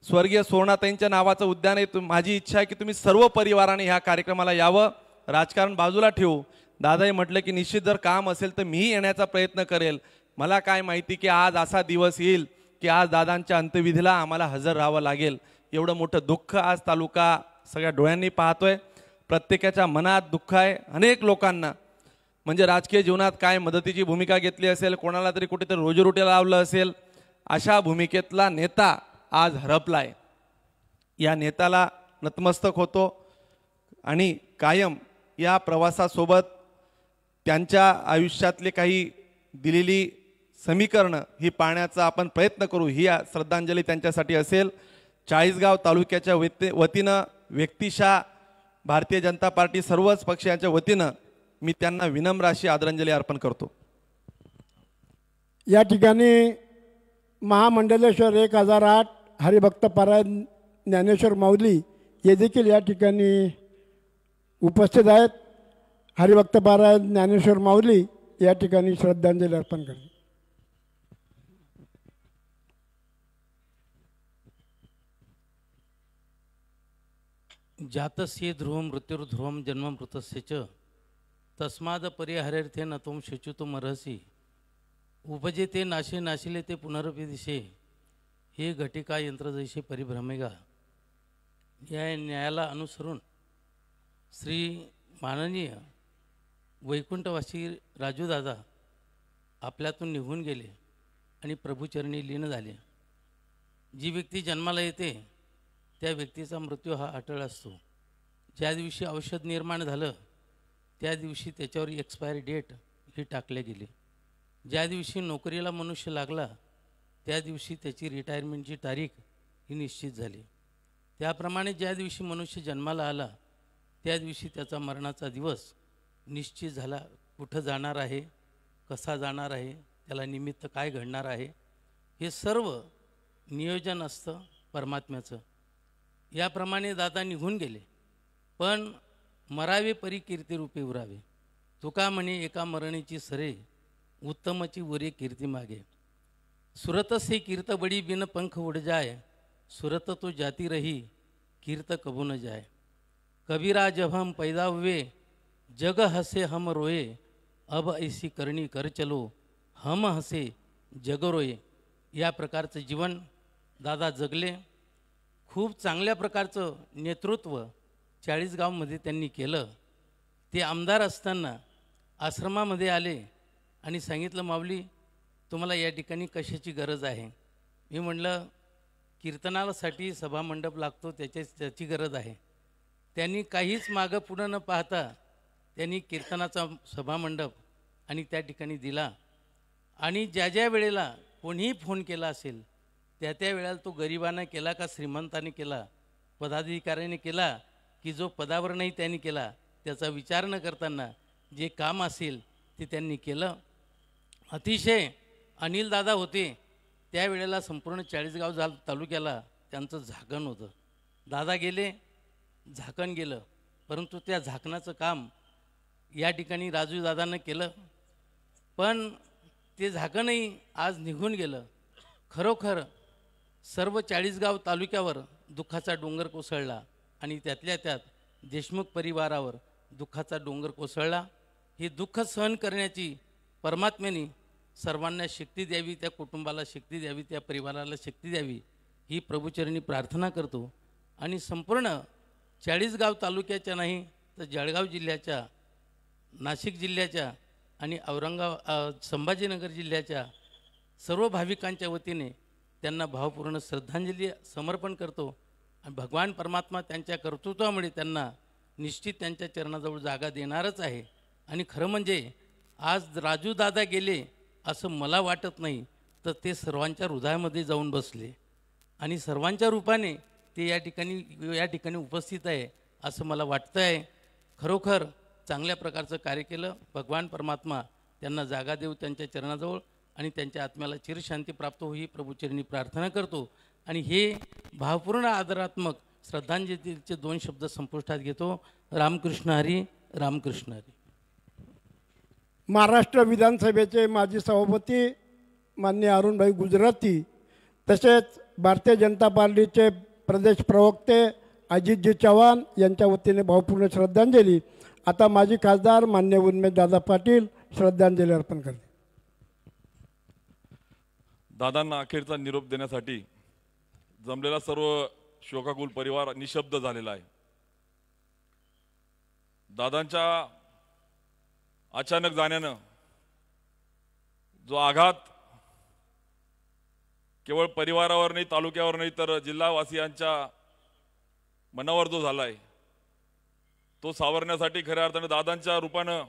स्वर्गीय सुवर्णाताईंच्या नावाचं उद्यान आहे, माझी इच्छा आहे की तुम्ही सर्व परिवाराने ह्या कार्यक्रमाला यावं, राजकारण बाजूला ठेवू. दादाही म्हटलं की निश्चित जर काम असेल तर मीही येण्याचा प्रयत्न करेल. मला काय माहिती की आज असा दिवस येईल की आज दादांच्या अंत्यविधीला आम्हाला हजर राहावं लागेल. एवढं मोठं दुःख आज तालुका सगळ्या डोळ्यांनी पाहतोय. प्रत्येकाच्या मनात दुःख आहे. अनेक लोकांना म्हणजे राजकीय जीवनात काय मदतीची भूमिका घेतली असेल, कोणाला तरी कुठेतरी रोजीरोटीला लावलं असेल, अशा भूमिकेतला नेता आज हरपलाय. या नेत्याला नतमस्तक होतो आणि कायम या प्रवासासोबत त्यांच्या आयुष्यातले काही दिलेली समीकरणं ही पाळण्याचा आपण प्रयत्न करू. ही श्रद्धांजली त्यांच्यासाठी असेल. चाळीसगाव तालुक्याच्या वतीनं व्यक्तिशः भारतीय जनता पार्टी सर्वच पक्षांच्या वतीनं मी त्यांना विनम्र अशी आदरांजली अर्पण करतो. या ठिकाणी महामंडलेश्वर 1008 हरिभक्तपरायण ज्ञानेश्वर माऊली हे देखील या ठिकाणी उपस्थित आहेत. हरिभक्तपरायण ज्ञानेश्वर माऊली या ठिकाणी श्रद्धांजली अर्पण करतात. जातस्य ध्रुवं मृत्युर्ध्रुवं जन्ममृतस्य च तस्माद परिहरेर्थे न त्वं शुचितुमर्हसि उपजेते नाशे नाशिले ते पुनरपि दिशे हे घटिका यंत्र जैसे परिभ्रमेगा. या न्यायाला अनुसरून श्री माननीय वैकुंठवासी राजूदादा आपल्यातून निघून गेले आणि प्रभूचरणी लीन झाले. जी व्यक्ती जन्माला येते त्या व्यक्तीचा मृत्यू हा अटळ असतो. ज्या दिवशी औषध निर्माण झालं त्या दिवशी त्याच्यावर एक्सपायरी डेट ही टाकले गेली. ज्या दिवशी नोकरीला मनुष्य लागला त्या दिवशी त्याची रिटायरमेंटची तारीख ही निश्चित झाली. त्याप्रमाणे ज्या दिवशी मनुष्य जन्माला आला त्या दिवशी त्याचा मरणाचा दिवस निश्चित झाला. कुठं जाणार आहे, कसा जाणार आहे, त्याला निमित्त काय घडणार आहे, हे सर्व नियोजन असतं परमात्म्याचं. याप्रमाणे दादा निघून गेले. पण मरावे परी कीर्तिरूपे उरावे. तुका म्हणे एका मरणीची सरे, उत्तमची वरे कीर्ती मागे. सुरत से कीर्त बड़ी बिन पंख उड़ जाए, सुरत तो जाती रही कीर्त कबू न जाए. कबीरा जब हम पैदा हुए जग हसे हम रोए, अब ऐसी करणी कर चलो हम हसे जग रोए. या प्रकारचं जीवन दादा जगले. खूप चांगल्या प्रकारचं नेतृत्व चाळीसगावमध्ये त्यांनी केलं. ते आमदार असताना आश्रमामध्ये आले आणि सांगितलं, माऊली तुम्हाला या ठिकाणी कशाची गरज आहे. मी म्हटलं कीर्तनासाठी सभामंडप लागतो, त्याची गरज आहे. त्यांनी काहीच मागं पुढं न पाहता त्यांनी कीर्तनाचा सभामंडप आणि त्या ठिकाणी दिला. आणि ज्या ज्या वेळेला कोणीही फोन केला असेल त्या त्या वेळेला तो गरिबाने केला का श्रीमंताने केला, पदाधिकाऱ्याने केला की जो पदावर नाही त्यांनी केला, त्याचा विचार न करताना जे काम असेल ते त्यांनी केलं. अतिशय अनिलदादा होते त्यावेळेला संपूर्ण चाळीसगाव तालुक्याला त्यांचं झाकण होतं. दादा गेले, झाकण गेलं. परंतु त्या झाकणाचं काम या ठिकाणी राजूदादानं केलं. पण ते झाकणही आज निघून गेलं. खरोखर सर्व चाळीसगाव तालुक्यावर दुःखाचा डोंगर कोसळला आणि त्यातल्या त्यात देशमुख परिवारावर दुःखाचा डोंगर कोसळला. हे दुःख सहन करण्याची परमात्म्याने सर्वांना शक्ती द्यावी, त्या कुटुंबाला शक्ती द्यावी, त्या परिवाराला शक्ती द्यावी ही प्रभूचरणी प्रार्थना करतो. आणि संपूर्ण चाळीसगाव तालुक्याच्या नाही तर जळगाव जिल्ह्याच्या, नाशिक जिल्ह्याच्या आणि संभाजीनगर जिल्ह्याच्या सर्व भाविकांच्या वतीने त्यांना भावपूर्ण श्रद्धांजली समर्पण करतो. आणि भगवान परमात्मा त्यांच्या कर्तृत्वामुळे त्यांना निश्चित त्यांच्या चरणाजवळ जागा देणारच आहे. आणि खरं म्हणजे आज राजूदादा गेले असं मला वाटत नाही, तर ते सर्वांच्या हृदयामध्ये जाऊन बसले आणि सर्वांच्या रूपाने ते या ठिकाणी उपस्थित आहे असं मला वाटतं आहे. खरोखर चांगल्या प्रकारचं कार्य केलं. भगवान परमात्मा त्यांना जागा देऊ त्यांच्या चरणाजवळ आणि त्यांच्या आत्म्याला चिरशांती प्राप्त हो ही प्रभूचरणी प्रार्थना करतो. आणि हे भावपूर्ण आदरात्मक श्रद्धांजलीचे 2 शब्द संपुष्टात घेतो. रामकृष्ण हरी, रामकृष्ण हरी. महाराष्ट्र विधानसभेचे माजी सभापती माननीय अरुणभाई गुजराती, तसेच भारतीय जनता पार्टीचे प्रदेश प्रवक्ते अजितजी चव्हाण यांच्या वतीने भावपूर्ण श्रद्धांजली. आता माजी खासदार माननीय उन्मेषदादा पाटील श्रद्धांजली अर्पण करते. दादांना अखेरचा निरोप देण्यासाठी जमलेला सर्व शोकाकुल परिवार निशब्द झालेला आहे. दादांच्या अचानक जाण्यानं जो आघात केवळ परिवारावर नाही, तालुक्यावर नाही, तर जिल्हावासियांच्या मनावर जो झाला आहे तो सावरण्यासाठी खऱ्या अर्थानं दादांच्या रूपानं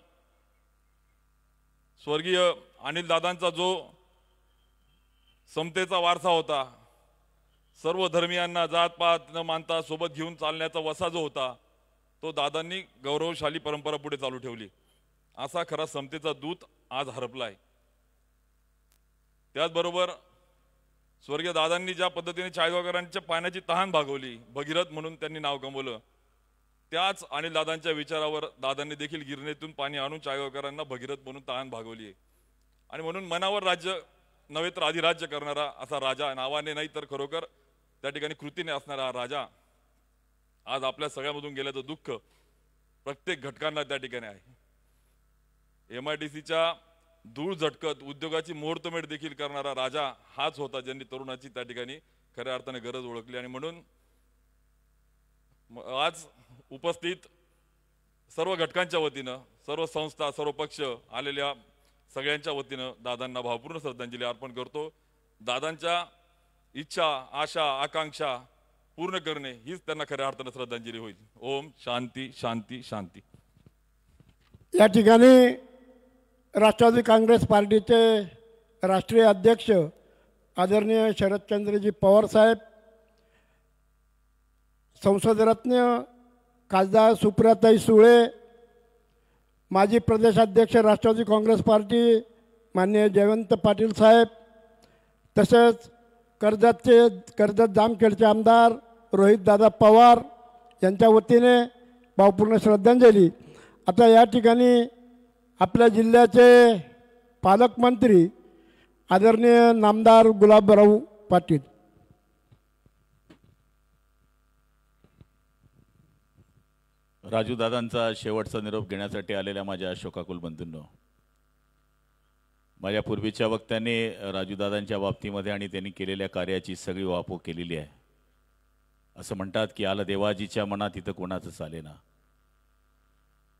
स्वर्गीय अनिल दादांचा जो समतेचा वारसा होता, सर्व धर्मियांना जातपात न मानता सोबत घेऊन चालण्याचा वसा जो होता, तो दादांनी गौरवशाली परंपरा पुढे चालू ठेवली. असा खरा समतेचा दूत आज हरपलाय. त्याचबरोबर स्वर्गीय दादांनी ज्या पद्धतीने चाळीसगावकरांच्या पाण्याची तहान भागवली, भगीरथ म्हणून त्यांनी नाव कमवलं, त्याच अनिल दादांच्या विचारावर दादांनी देखील गिरणीतून पाणी आणून चाळीसगावकरांना भगीरथ म्हणून तहान भागवली आहे. आणि म्हणून मनावर राज्य नव्हे तर अधिराज्य करणारा असा राजा, नावाने नाही तर खरोखर त्या ठिकाणी कृतीने असणारा हा राजा आज आपल्या सगळ्यामधून गेल्याचं दुःख प्रत्येक घटकांना त्या ठिकाणी आहे. MIDCच्या धूळ झटकत उद्योगाची मुहूर्तमेढ देखील करणारा राजा हाच होता, ज्यांनी तरुणाची त्या ठिकाणी खऱ्या अर्थाने गरज ओळखली. आणि म्हणून आज उपस्थित सर्व घटकांच्या वतीनं, सर्व संस्था, सर्व पक्ष आलेल्या सगळ्यांच्या वतीनं दादांना भावपूर्ण श्रद्धांजली अर्पण करतो. दादांच्या इच्छा, आशा, आकांक्षा पूर्ण करणे हीच त्यांना खऱ्या अर्थानं श्रद्धांजली होईल. ओम शांती शांती शांती. या ठिकाणी राष्ट्रवादी काँग्रेस पार्टीचे राष्ट्रीय अध्यक्ष आदरणीय शरदचंद्रजी पवार साहेब, संसदरत्न खासदार सुप्रियाताई सुळे, माजी प्रदेशाध्यक्ष राष्ट्रवादी काँग्रेस पार्टी माननीय जयवंत पाटील साहेब, तसेच कर्जत जामखेडचे आमदार रोहितदादा पवार यांच्या वतीने भावपूर्ण श्रद्धांजली. आता या ठिकाणी आपल्या जिल्ह्याचे पालकमंत्री आदरणीय नामदार गुलाबराव पाटील. राजूदादांचा शेवटचा निरोप घेण्यासाठी आलेल्या माझ्या शोकाकुल बंधूंनो, माझ्या पूर्वीच्या वक्त्यांनी राजूदादांच्या बाबतीमध्ये आणि त्यांनी केलेल्या कार्याची सगळी वाहपूक केलेली आहे. असं म्हणतात की आलं देवाजीच्या मनात इथं कोणाचं चालेना.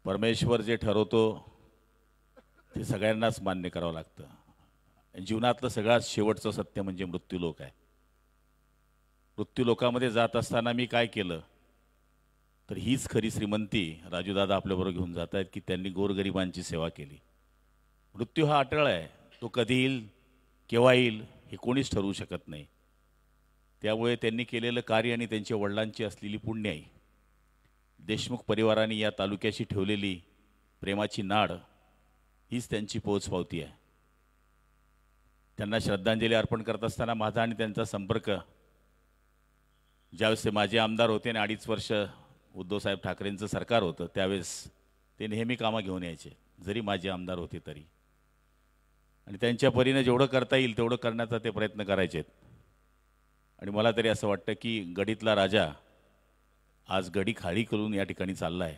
परमेश्वर जे ठरवतो ते सगळ्यांनाच मान्य करावं लागतं. जीवनातलं सगळ्यात शेवटचं सत्य म्हणजे मृत्यूलोक आहे. मृत्यूलोकामध्ये जात असताना मी काय केलं, तर हीच खरी श्रीमंती राजूदादा आपल्याबरोबर घेऊन जात आहेत की त्यांनी गोरगरिबांची सेवा केली. मृत्यू हा अटळ आहे, तो कधी येईल केव्हा येईल हे कोणीच ठरवू शकत नाही. त्यामुळे त्यांनी केलेलं कार्य आणि त्यांच्या वडिलांची असलेली पुण्याई, देशमुख परिवाराने या तालुक्याशी ठेवलेली प्रेमाची नाड हीच त्यांची पोचपावती आहे. त्यांना श्रद्धांजली अर्पण करत असताना माझा आणि त्यांचा संपर्क, ज्यावेळेस ते माझे आमदार होते आणि 2.5 वर्ष उद्धवसाहेब ठाकरेंचं सरकार होतं, त्यावेळेस ते नेहमी कामं घेऊन यायचे, जरी माझे आमदार होते तरी. आणि त्यांच्या परीने जेवढं करता येईल तेवढं करण्याचा ते प्रयत्न करायचे. आणि मला तरी असं वाटतं की गडीतला राजा आज गडी खाली करून या ठिकाणी चालला आहे.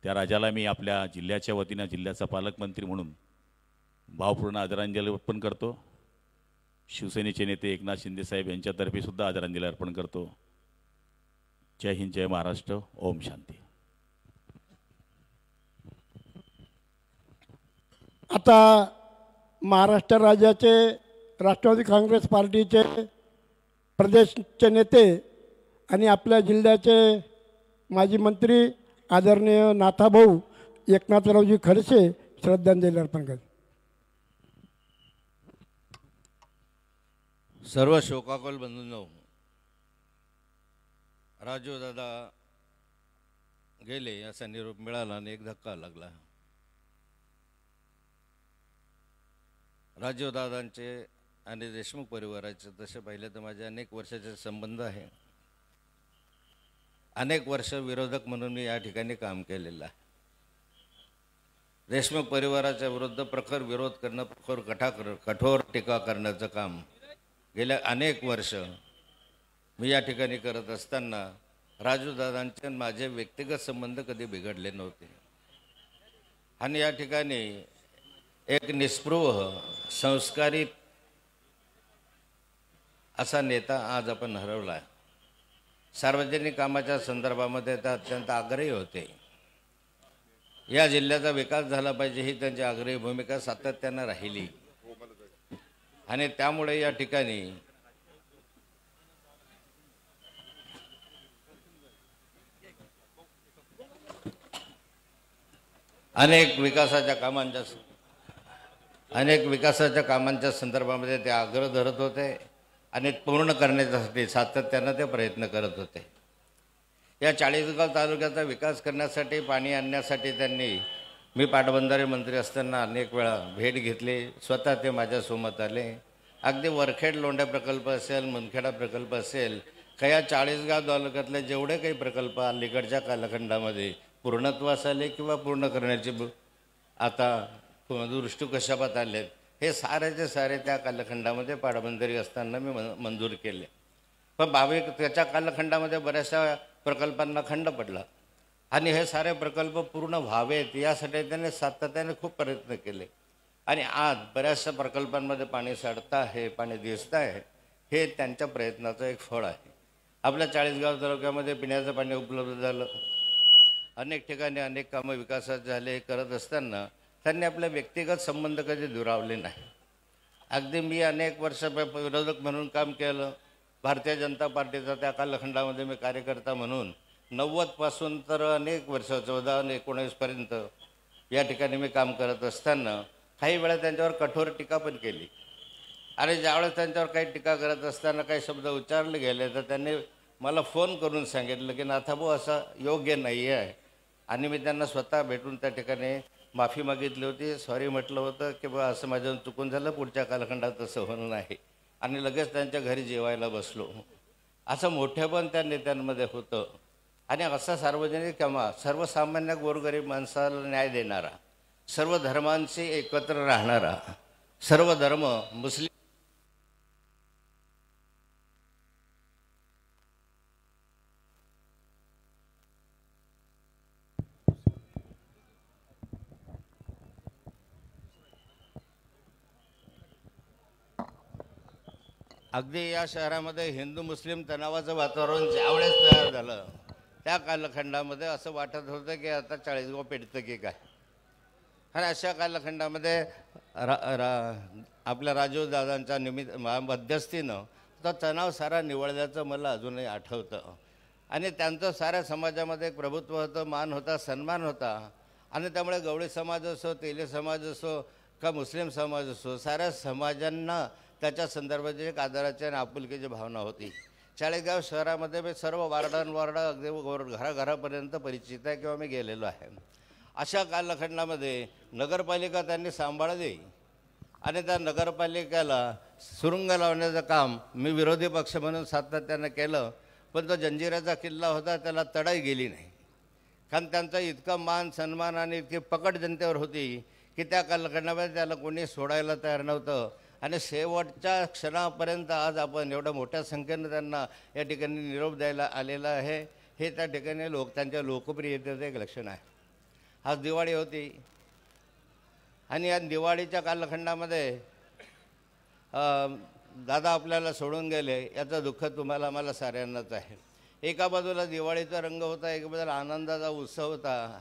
त्या राजाला मी आपल्या जिल्ह्याच्या वतीनं, जिल्ह्याचा पालकमंत्री म्हणून भावपूर्ण आदरांजली अर्पण करतो. शिवसेनेचे नेते एकनाथ शिंदेसाहेब यांच्यातर्फे सुद्धा आदरांजली अर्पण करतो. जय हिंद, जय महाराष्ट्र, ओम शांती. आता महाराष्ट्र राज्याचे राष्ट्रवादी काँग्रेस पार्टीचे प्रदेशचे नेते आणि आपल्या जिल्ह्याचे माजी मंत्री आदरणीय नाथाभाऊ एकनाथरावजी खडसे श्रद्धांजली अर्पण करतात. सर्व शोकाकुल बंधूंनो, राजूदादा गेले असा निरोप मिळाला आणि एक धक्का लागला. राजूदादांचे आणि देशमुख परिवाराचे तसे पाहिले तर माझे अनेक वर्षाचे संबंध आहे. अनेक वर्ष विरोधक म्हणून मी या ठिकाणी काम केलेलं आहे. देशमुख परिवाराच्या विरुद्ध प्रखर विरोध करणं, कठोर टीका करण्याचं काम गेल्या अनेक वर्ष मी या ठिकाणी करत असताना राजूदादांचे माझे व्यक्तिगत संबंध कधी बिघडले नव्हते. आणि या ठिकाणी एक निस्पृह, संस्कारित असा नेता आज आपण हरवला आहे. सार्वजनिक कामाच्या संदर्भामध्ये ते अत्यंत आग्रही होते. या जिल्ह्याचा विकास झाला पाहिजे ही त्यांची आग्रही भूमिका सातत्यानं राहिली. आणि त्यामुळे या ठिकाणी अनेक विकासाच्या कामांच्या संदर्भामध्ये ते आग्रह धरत होते आणि पूर्ण करण्यासाठी सातत्यानं ते प्रयत्न करत होते. या चाळीसगाव तालुक्याचा विकास करण्यासाठी, पाणी आणण्यासाठी त्यांनी, मी पाटबंधारे मंत्री असताना अनेक वेळा भेट घेतली. स्वतः ते माझ्यासोबत आले. अगदी वरखेड लोंढा प्रकल्प असेल, मुनखेडा प्रकल्प असेल, या चाळीसगाव तालुक्यातले जेवढे काही प्रकल्प अलीकडच्या कालखंडामध्ये पूर्णत्वास आले किंवा पूर्ण करण्याची आता दृष्टी कशापात आलेत, हे सारेचे सारे त्या कालखंडामध्ये पाटबंधारी असताना मी मंजूर केले. पण त्याच्या कालखंडामध्ये बऱ्याचशा प्रकल्पांना खंड पडला आणि हे सारे प्रकल्प पूर्ण व्हावेत यासाठी त्यांनी सातत्याने खूप प्रयत्न केले. आणि आज बऱ्याचशा प्रकल्पांमध्ये पाणी साठतं आहे, पाणी दिसतं आहे. हे त्यांच्या प्रयत्नाचं एक फळ आहे. आपल्या चाळीसगाव तालुक्यामध्ये पिण्याचं पाणी उपलब्ध झालं. अनेक ठिकाणी अनेक कामं विकासाचे झाले करत असताना त्यांनी आपले व्यक्तिगत संबंध कधी दुरावले नाही. अगदी मी अनेक वर्ष विरोधक म्हणून काम केलं. भारतीय जनता पार्टीचा त्या कालखंडामध्ये मी कार्यकर्ता म्हणून 90पासून तर अनेक वर्ष 14-19पर्यंत या ठिकाणी मी काम करत असताना काही वेळा त्यांच्यावर कठोर टीका पण केली. आणि ज्यावेळेस त्यांच्यावर काही टीका करत असताना काही शब्द उच्चारले गेले तर त्यांनी मला फोन करून सांगितलं की नाथाभाऊ असं योग्य नाही आहे. आणि मी त्यांना स्वतः भेटून त्या ठिकाणी माफी मागितली होती, सॉरी म्हटलं होतं की बा असं माझ्यावर चुकून झालं, पुढच्या कालखंडात तसं होणं नाही. आणि लगेच त्यांच्या घरी जेवायला बसलो. असं मोठेपण त्या नेत्यांमध्ये होतं. आणि असा सार्वजनिक किंवा सर्वसामान्य गोरगरीब माणसाला न्याय देणारा, सर्व धर्मांशी एकत्र राहणारा, सर्व धर्म मुस्लिम अगदी या शहरामध्ये हिंदू मुस्लिम तणावाचं वातावरण ज्यावेळेस तयार झालं त्या कालखंडामध्ये असं वाटत होतं की आता 40गाव पेटतं की काय. आणि अशा कालखंडामध्ये आपल्या राजूदादांच्या मध्यस्थीनं तो तणाव सारा निवळल्याचं मला अजूनही आठवतं. आणि त्यांचं साऱ्या समाजामध्ये एक प्रभुत्व होतं, मान होता, सन्मान होता. आणि त्यामुळे गवळी समाज असो, तेली समाज असो का मुस्लिम समाज असो, साऱ्या समाजांना त्याच्या संदर्भात एक आदराची आणि आपुलकीची भावना होती. 40गाव शहरामध्ये मी सर्व वार्डांवार्ड अगदी घराघरापर्यंत परिचित आहे किंवा मी गेलेलो आहे. अशा कालखंडामध्ये नगरपालिका त्यांनी सांभाळली आणि त्या नगरपालिकेला सुरुंग लावण्याचं काम मी विरोधी पक्ष म्हणून सातत्यानं केलं. पण तो जंजिऱ्याचा किल्ला होता, त्याला तडाई गेली नाही. कारण त्यांचा इतका मान सन्मान आणि इतकी पकड जनतेवर होती की त्या कालखंडामध्ये त्याला कोणी सोडायला तयार नव्हतं. आणि शेवटच्या क्षणापर्यंत आज आपण एवढ्या मोठ्या संख्येनं त्यांना या ठिकाणी निरोप द्यायला आलेला आहे. हे त्या ठिकाणी त्यांच्या लोकप्रियतेचं एक लक्षण आहे. आज दिवाळी होती आणि या दिवाळीच्या कालखंडामध्ये दादा आपल्याला सोडून गेले याचं दुःख तुम्हाला मला साऱ्यांनाच आहे. एका बाजूला दिवाळीचा रंग होता, एका बाजूला आनंदाचा उत्सव होता.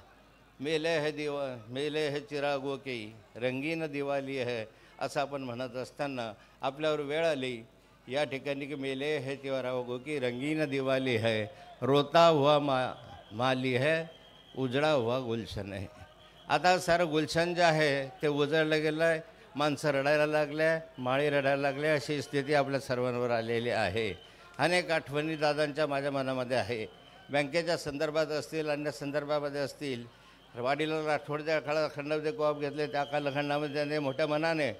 मेले है चिरागो की रंगीन दिवाळी है असं आपण म्हणत असताना आपल्यावर वेळ आली या ठिकाणी की मेले है चिरागो की रंगीन दिवाळी है, रोता हुआ माली है, उजड़ा हुआ गुलशन है. आता सारं गुलशन जे आहे ते उजळलं गेलं आहे. माणसं रडायला लागले, माळी रडायला लागले, अशी स्थिती आपल्या सर्वांवर आलेली आहे. अनेक आठवणी दादांच्या माझ्या मनामध्ये आहे. बँकेच्या संदर्भात असतील, अन्य संदर्भामध्ये असतील. वाडीलाल राठोडच्या कालखंडामध्ये कोऑप घेतले, त्या कालखंडामध्ये त्याने मोठ्या मनाने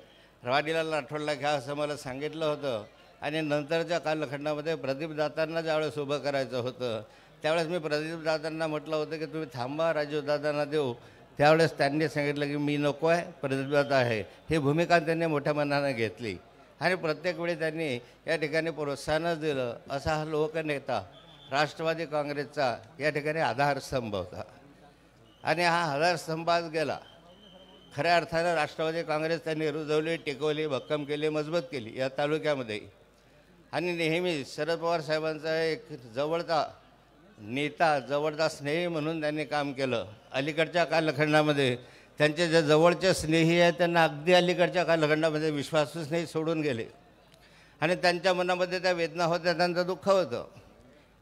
वाडीलाल राठोडला घ्या असं मला सांगितलं होतं. आणि नंतरच्या कालखंडामध्ये प्रदीपदादांना ज्यावेळेस उभं करायचं होतं त्यावेळेस मी प्रदीपदादांना म्हटलं होतं की तुम्ही थांबा, राजीवदादांना देऊ. त्यावेळेस त्यांनी सांगितलं की मी नको आहे, प्रदीपदादा आहे. ही भूमिका त्यांनी मोठ्या मनाने घेतली आणि प्रत्येक वेळी त्यांनी या ठिकाणी प्रोत्साहनच दिलं. असा हा लोकनेता राष्ट्रवादी काँग्रेसचा या ठिकाणी आधारस्तंभ होता. आणि हा आधारस्तंभ आज गेला. खऱ्या अर्थानं राष्ट्रवादी काँग्रेस त्यांनी रुजवली, टिकवली, भक्कम केली, मजबूत केली या तालुक्यामध्ये. आणि नेहमी शरद पवार साहेबांचा एक जवळचा नेता, जवळचा स्नेही म्हणून त्यांनी काम केलं. अलीकडच्या कालखंडामध्ये त्यांचे जे जवळचे स्नेही आहेत त्यांना अगदी अलीकडच्या कालखंडामध्ये विश्वासू स्नेही सोडून गेले. आणि त्यांच्या मनामध्ये त्या वेदना होत्या, त्यांचं दुःख होतं.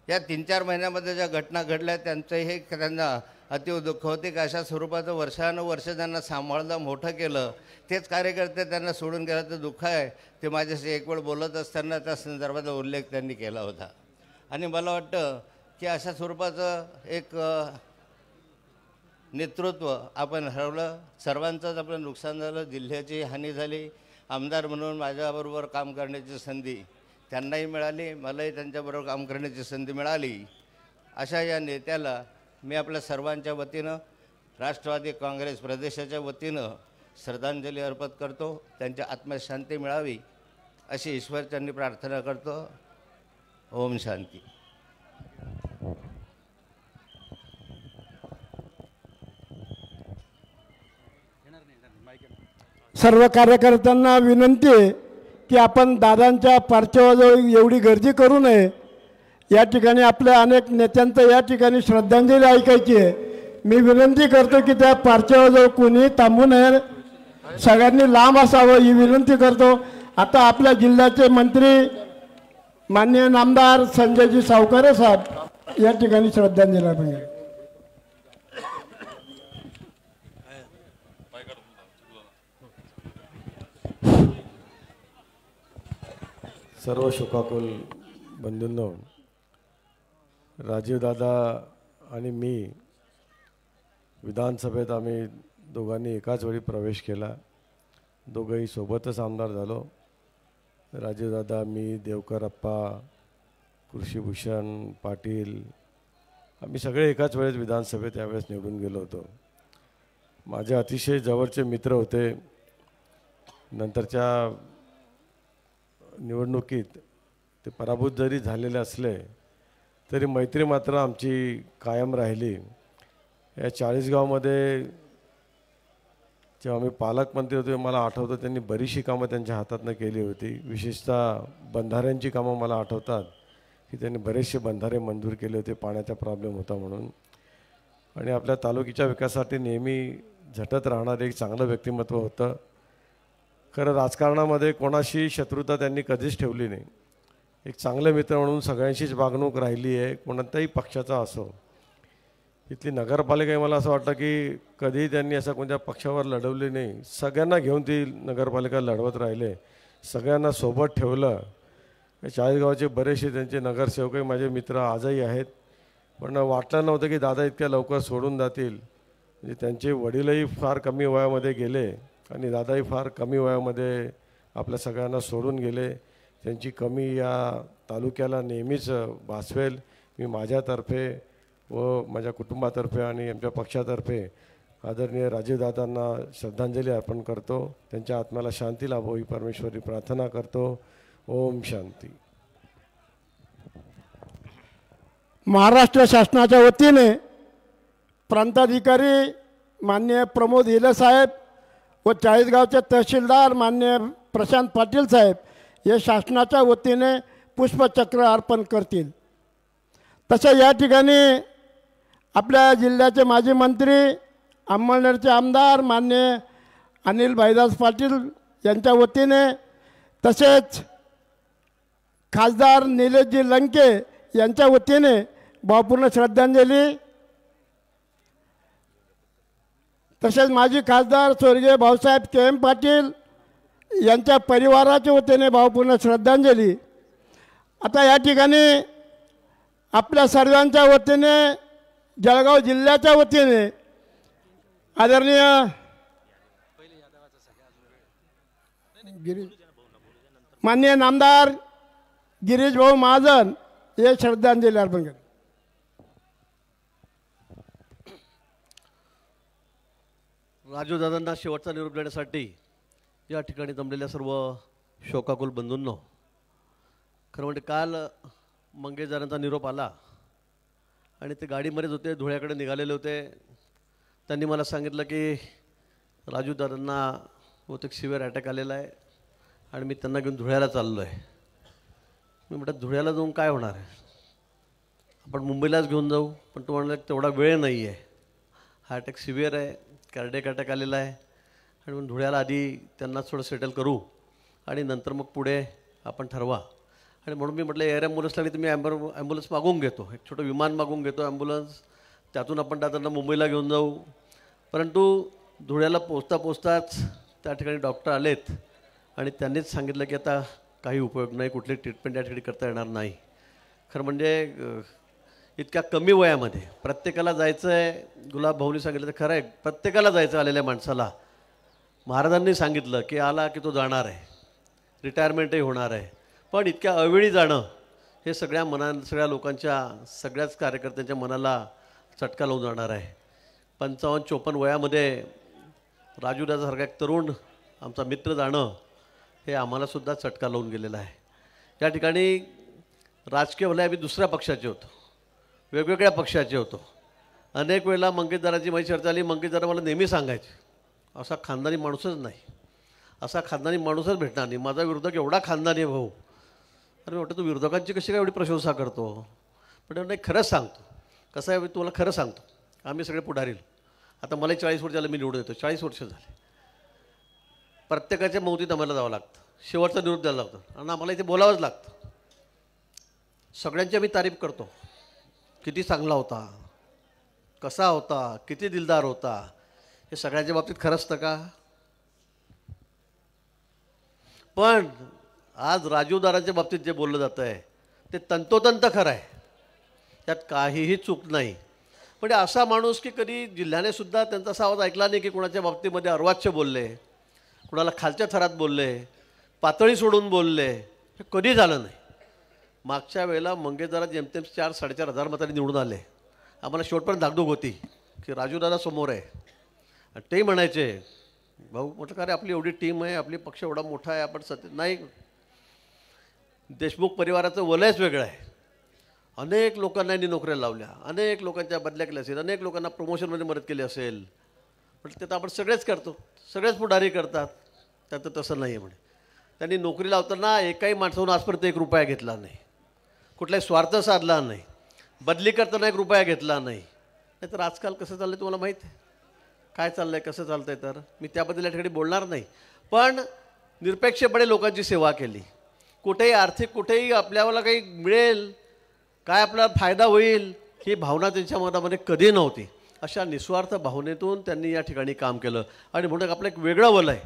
या 3-4 महिन्यामध्ये ज्या घटना घडल्या त्यांचंही त्यांना अतीव दुःख होते की अशा स्वरूपाचं वर्षानुवर्ष त्यांना सांभाळलं, मोठं केलं, तेच कार्यकर्ते त्यांना सोडून गेल्याचं दुःख आहे. ते माझ्याशी एक वेळ बोलत असताना त्या संदर्भाचा उल्लेख त्यांनी केला होता. आणि मला वाटतं की अशा स्वरूपाचं एक नेतृत्व आपण हरवलं. सर्वांचंच आपलं नुकसान झालं, जिल्ह्याची हानी झाली. आमदार म्हणून माझ्याबरोबर काम करण्याची संधी त्यांनाही मिळाली, मलाही त्यांच्याबरोबर काम करण्याची संधी मिळाली. अशा या नेत्याला मी आपल्या सर्वांच्या वतीनं, राष्ट्रवादी काँग्रेस प्रदेशाच्या वतीनं श्रद्धांजली अर्पण करतो. त्यांच्या आत्मशांती मिळावी अशी ईश्वरचरणी प्रार्थना करतो. ओम शांती. सर्व कार्यकर्त्यांना विनंती आहे की आपण दादांच्या पार्थिवाजवळ एवढी गर्दी करू नये. या ठिकाणी आपल्या अनेक नेत्यांचं या ठिकाणी श्रद्धांजली ऐकायची आहे. मी विनंती करतो की त्या पार्श्वजवळ कोणी थांबू नये, सगळ्यांनी लांब असावं ही विनंती करतो. आता आपल्या जिल्ह्याचे मंत्री माननीय नामदार संजयजी सावकारे साहेब या ठिकाणी श्रद्धांजली अर्पण करतात. सर्व शोकाकुल बंधूंनो, राजीवदादा आणि मी विधानसभेत आम्ही दोघांनी एकाच वेळी प्रवेश केला. दोघंही सोबतच आमदार झालो. राजीवदादा, मी, देवकर अप्पा, कृषीभूषण पाटील, आम्ही सगळे एकाच वेळेस विधानसभेत त्यावेळेस निवडून गेलो होतो. माझे अतिशय जवळचे मित्र होते. नंतरच्या निवडणुकीत ते पराभूत जरी झालेले असले तरी मैत्री मात्र आमची कायम राहिली. या 40गावमध्ये जेव्हा आम्ही पालकमंत्री होते मला आठवतं त्यांनी बरीचशी कामं त्यांच्या हातातनं केली होती. विशेषतः बंधाऱ्यांची कामं मला आठवतात की त्यांनी बरेचसे बंधारे मंजूर केले होते, पाण्याचा प्रॉब्लेम होता म्हणून. आणि आपल्या तालुक्याच्या विकासासाठी नेहमी झटत राहणारे एक चांगलं व्यक्तिमत्व होतं. खरं राजकारणामध्ये कोणाशी शत्रुता त्यांनी कधीच ठेवली नाही. एक चांगले मित्र म्हणून सगळ्यांशीच वागणूक राहिली आहे, कोणत्याही पक्षाचा असो. इथली नगरपालिका मला असं वाटतं की कधीही त्यांनी असं कोणत्या पक्षावर लढवली नाही. सगळ्यांना घेऊन ती नगरपालिका लढवत राहिले, सगळ्यांना सोबत ठेवलं. 40गावचे बरेचसे त्यांचे नगरसेवकही माझे मित्र आजही आहेत. पण वाटलं नव्हतं की दादा इतक्या लवकर सोडून जातील. म्हणजे त्यांचे वडीलही फार कमी वयामध्ये गेले आणि दादाही फार कमी वयामध्ये आपल्या सगळ्यांना सोडून गेले. त्यांची कमी या तालुक्याला नेहमीच भासवेल. मी माझ्यातर्फे व माझ्या कुटुंबातर्फे आणि आमच्या पक्षातर्फे आदरणीय राजीवदादांना श्रद्धांजली अर्पण करतो. त्यांच्या आत्म्याला शांती लाभो ही परमेश्वरी प्रार्थना करतो. ओम शांती. महाराष्ट्र शासनाच्या वतीने प्रांताधिकारी माननीय प्रमोद हिले साहेब व 40गावचे तहसीलदार माननीय प्रशांत पाटील साहेब हे शासनाच्या वतीने पुष्पचक्र अर्पण करतील. तसे या ठिकाणी आपल्या जिल्ह्याचे माजी मंत्री अंमळनेरचे आमदार माननीय अनिल भाईदास पाटील यांच्या वतीने, तसेच खासदार निलेशजी लंके यांच्या वतीने भावपूर्ण श्रद्धांजली. तसेच माजी खासदार स्वर्गीय भाऊसाहेब के.एम. पाटील यांच्या परिवाराच्या वतीने भावपूर्ण श्रद्धांजली. आता या ठिकाणी आपल्या सर्वांच्या वतीने जळगाव जिल्ह्याच्या वतीने आदरणीय माननीय नामदार गिरीश भाऊ महाजन हे श्रद्धांजली अर्पण करतात. राजीवदादांना शेवटचा निरोप देण्यासाठी या ठिकाणी जमलेल्या सर्व शोकाकुल बंधूंनो, खरं म्हणजे काल मंगेशदारांचा निरोप आला आणि ते गाडीमध्येच होते, धुळ्याकडे निघालेले होते. त्यांनी मला सांगितलं की राजीवदादांना बहुतेक सिव्हिअर अटॅक आलेला आहे आणि मी त्यांना घेऊन धुळ्याला चाललो आहे. मी म्हटलं धुळ्याला जाऊन काय होणार आहे, आपण मुंबईलाच घेऊन जाऊ. पण तो म्हणाला तेवढा वेळ नाही आहे, हा अटॅक सिव्हिअर आहे, कार्डियक अटॅक आलेला आहे आणि मग धुळ्याला आधी त्यांना थोडं सेटल करू आणि नंतर मग पुढे आपण ठरवा. आणि म्हणून मी म्हटलं एअर ॲम्ब्युलन्सला तुम्ही ॲम्ब्युलन्स मागवून घेतो, एक छोटं विमान मागवून घेतो ॲम्ब्युलन्स, त्यातून आपण दादांना मुंबईला घेऊन जाऊ. परंतु धुळ्याला पोचताच त्या ठिकाणी डॉक्टर आलेत आणि त्यांनीच सांगितलं की आता काही उपयोग नाही, कुठली ट्रीटमेंट या ठिकाणी करता येणार नाही. खरं म्हणजे इतक्या कमी वयामध्ये प्रत्येकाला जायचं आहे. गुलाब भाऊनी सांगितलं तर खरं आहे, प्रत्येकाला जायचं आलेल्या माणसाला. महाराजांनी सांगितलं की आला की तो जाणार आहे, रिटायरमेंटही होणार आहे. पण इतक्या अवेळी जाणं हे सगळ्या लोकांच्या, सगळ्याच कार्यकर्त्यांच्या मनाला चटका लावून जाणार आहे. 55-54 वयामध्ये राजूदासारखा एक तरुण आमचा मित्र जाणं हे आम्हालासुद्धा चटका लावून गेलेला आहे. या ठिकाणी राजकीय भले आम्ही दुसऱ्या पक्षाचे होतो, वेगवेगळ्या पक्षाचे होतो. अनेक वेळेला मंगेशदाराची माझी चर्चा आली. मंगेशदारा मला नेहमी सांगायचे असा खानदानी माणूसच नाही, असा खानदानी माणूसच भेटणार नाही. माझा विरोधक एवढा खानदानी भाऊ. अरे म्हटलं तू विरोधकांची कशी काय एवढी प्रशंसा करतो. पण नाही, खरंच सांगतो कसं आहे, तुम्हाला खरं सांगतो. आम्ही सगळे पुढारील. आता मलाही 40 वर्ष झालं, मी निवडून येतो, 40 वर्ष झाले. प्रत्येकाच्या मौतीत आम्हाला जावं लागतं, शेवटचा निरोप द्यायला लागतं आणि आम्हाला इथे बोलावंच लागतं. सगळ्यांची आम्ही तारीफ करतो, किती चांगला होता, कसा होता, किती दिलदार होता. हे सगळ्यांच्या बाबतीत खरं असतं का? पण आज राजीवदादांच्या बाबतीत जे बोललं जातं आहे ते तंतोतंत खरं आहे, त्यात काहीही चूक नाही. पण असा माणूस की कधी जिल्ह्याने सुद्धा त्यांचा असा आवाज ऐकला नाही की कोणाच्या बाबतीमध्ये अर्वाच्य बोलले, कुणाला खालच्या थरात बोलले, पातळी सोडून बोलले, हे कधी झालं नाही. मागच्या वेळेला मंगेशदादा जेमतेम 4-4.5 हजार मतांनी निवडून आले. आम्हाला शेवटपर्यंत धाकधूक होती की राजूदादा समोर आहे. आणि तेही म्हणायचे, भाऊ म्हटलं का रे, आपली एवढी टीम आहे, आपली पक्ष एवढा मोठा आहे, आपण सत्य नाही. देशमुख परिवाराचं वलयच वेगळं आहे. अनेक लोकांना यांनी नोकऱ्या लावल्या, अनेक लोकांच्या बदल्या केल्या असेल, अनेक लोकांना प्रमोशनमध्ये मदत केली असेल. पण ते तर आपण सगळेच करतो, सगळेच पुढारी करतात. त्यात तसं नाही आहे म्हणे. त्यांनी नोकरी लावताना एकाही माणसाहून आजपर्यंत 1 रुपया घेतला नाही, कुठलाही स्वार्थ साधला नाही, बदली करताना 1 रुपया घेतला नाही. नाही तर आजकाल कसं चाललं आहे तुम्हाला माहीत आहे, काय चाललं आहे, कसं चालतं आहे. तर मी त्याबद्दल या ठिकाणी बोलणार नाही. पण निरपेक्षपणे लोकांची सेवा केली. कुठेही आर्थिक, कुठेही आपल्याला काही मिळेल, काय आपला फायदा होईल, ही भावना त्यांच्या मनामध्ये कधी नव्हती. अशा निस्वार्थ भावनेतून त्यांनी या ठिकाणी काम केलं. आणि म्हणून आपलं एक वेगळं वलय,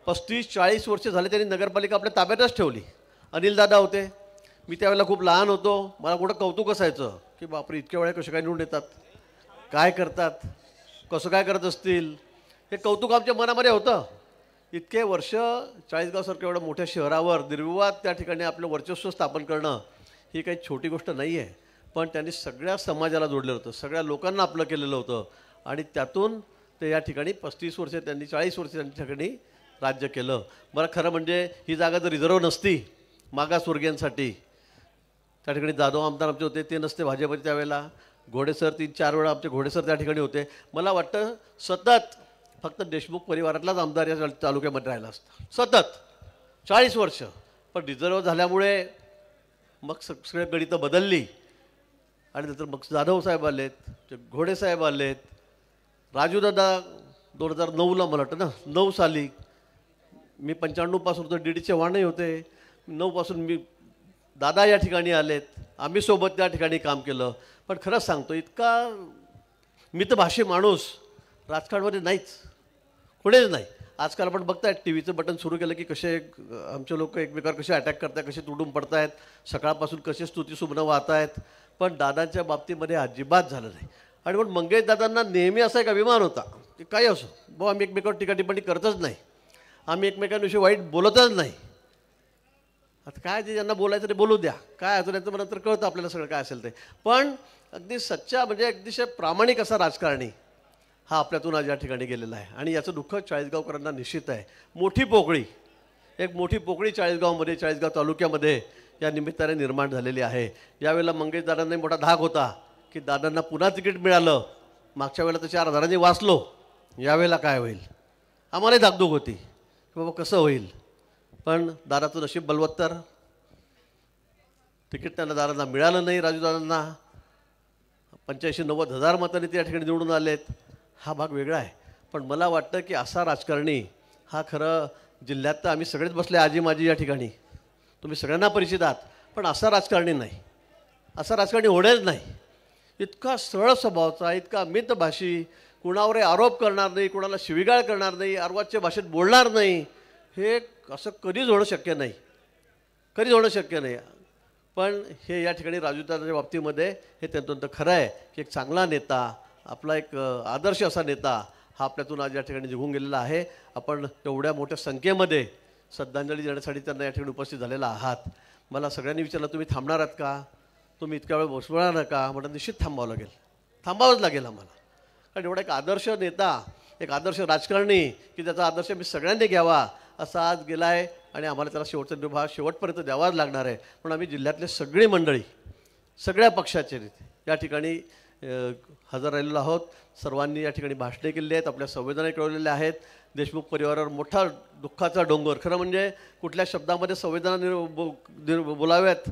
35-40 वर्ष झाले त्यांनी नगरपालिका आपल्या ताब्यातच ठेवली. अनिलदादा होते, मी त्यावेळेला खूप लहान होतो, मला कुठं कौतुक असायचं की बापरे इतक्या वेळा कसे काय निवडून येतात, काय करतात, कसं काय करत असतील, हे कौतुक आमच्या मनामध्ये होतं. इतके वर्ष चाळीसगावसारख्या एवढ्या मोठ्या शहरावर निर्विवाद त्या ठिकाणी आपलं वर्चस्व स्थापन करणं ही काही छोटी गोष्ट नाही आहे. पण त्यांनी सगळ्या समाजाला जोडलेलं होतं, सगळ्या लोकांना आपलं केलेलं होतं. आणि त्यातून ते या ठिकाणी 35 वर्ष त्यांनी, 40 वर्ष त्यांच्या ठिकाणी राज्य केलं. बरं, खरं म्हणजे ही जागा जर रिझर्व नसती मागासवर्गीयांसाठी, त्या ठिकाणी जाधव आमदार आमचे होते, ते नसते भाजपचे त्यावेळेला, घोडेसर 3-4 वेळा आमचे घोडेसर त्या ठिकाणी होते. मला वाटतं सतत फक्त देशमुख परिवारातलाच आमदार या तालुक्यामध्ये राहिला असता, सतत 40 वर्ष. पण रिझर्व झाल्यामुळे मग सगळे गणितं बदलली. आणि नंतर मग जाधव साहेब आलेत, घोडे साहेब आलेत, राजूदादा 2009ला मला वाटतं ना, 9 साली, मी 95 पासून होतो, DD चव्हाणही होते, 9 पासून मी दादा या ठिकाणी आलेत, आम्ही सोबत त्या ठिकाणी काम केलं. पण खरंच सांगतो, इतका मितभाषी माणूस राजकारणामध्ये नाहीच, कुणीच नाही. आजकाल आपण बघतायत TV चं बटन सुरू केलं की कसे आमचे लोक एकमेकावर कसे अटॅक करतायत, कसे तुडून पडतायत, सकाळपासून कसे स्तुतीसुमनं वाहत आहेत. पण दादांच्या बाबतीमध्ये अजिबात झालं नाही. आणि म्हणून मंगेश दादांना नेहमी असा एक अभिमान होता की काही असो भाऊ, आम्ही एकमेकावर टीकाटिप्पणी करतच नाही, आम्ही एकमेकांविषयी वाईट बोलतच नाही. आता काय ते ज्यांना बोलायचं ते बोलू द्या, काय अजून यांचं नंतर कळतं आपल्याला सगळं काय असेल ते. पण अगदी सच्चा म्हणजे अतिशय प्रामाणिक असा राजकारणी हा आपल्यातून आज या ठिकाणी गेलेला आहे. आणि याचं दुःख चाळीसगावकरांना निश्चित आहे. मोठी पोकळी, एक मोठी पोकळी चाळीसगावमध्ये, चाळीसगाव तालुक्यामध्ये या निमित्ताने निर्माण झालेली आहे. यावेळेला मंगेश दादांना मोठा धाक होता की दादांना पुन्हा तिकीट मिळालं. मागच्या वेळेला तर 4 हजारांनी वाचलो, यावेळेला काय होईल, आम्हालाही धाकधूक होती की बाबा कसं होईल. पण दादाचं नशीब बलवत्तर, तिकीट त्यांना दादांना मिळालं नाही. राजूदादांना 85-90 हजार मतांनी त्या ठिकाणी निवडून आलेत. हा भाग वेगळा आहे. पण मला वाटतं की असा राजकारणी हा खरं जिल्ह्यात तर आम्ही सगळेच बसले आजी माझी या ठिकाणी, तुम्ही सगळ्यांना परिचित आहात. पण असा राजकारणी नाही, असा राजकारणी होणेच नाही. इतका सरळ स्वभावाचा, इतका मितभाषी, कुणावरही आरोप करणार नाही, कुणाला शिवीगाळ करणार नाही, अर्वाच्य भाषेत बोलणार नाही, हे असं कधीच होणं शक्य नाही, कधीच होणं शक्य नाही. पण हे या ठिकाणी राजूदादांच्या बाबतीमध्ये हे तंतोतंत खरं आहे की एक चांगला नेता, आपला एक आदर्श असा नेता हा आपल्यातून आज या ठिकाणी निघून गेलेला आहे. आपण एवढ्या मोठ्या संख्येमध्ये श्रद्धांजली देण्यासाठी त्यांना या ठिकाणी उपस्थित झालेला आहात. मला सगळ्यांनी विचारलं तुम्ही थांबणार आहात का, तुम्ही इतक्या वेळ बसवणार का. म्हटलं निश्चित थांबावं लागेल, थांबावंच लागेल आम्हाला. कारण एवढा एक आदर्श नेता, एक आदर्श राजकारणी की त्याचा आदर्श मी सगळ्यांनी घ्यावा असा आज गेला आहे. आणि आम्हाला त्याला शेवटचा निर्भा शेवटपर्यंत द्यावाच लागणार आहे. पण आम्ही जिल्ह्यातले सगळी मंडळी, सगळ्या पक्षाचे या ठिकाणी हजर राहिलेलो आहोत. सर्वांनी या ठिकाणी भाषणे केलेली आहेत, आपल्या संवेदना कळवलेल्या आहेत. देशमुख परिवारावर मोठा दुःखाचा डोंगर, खरं म्हणजे कुठल्या शब्दामध्ये संवेदना बोलाव्यात,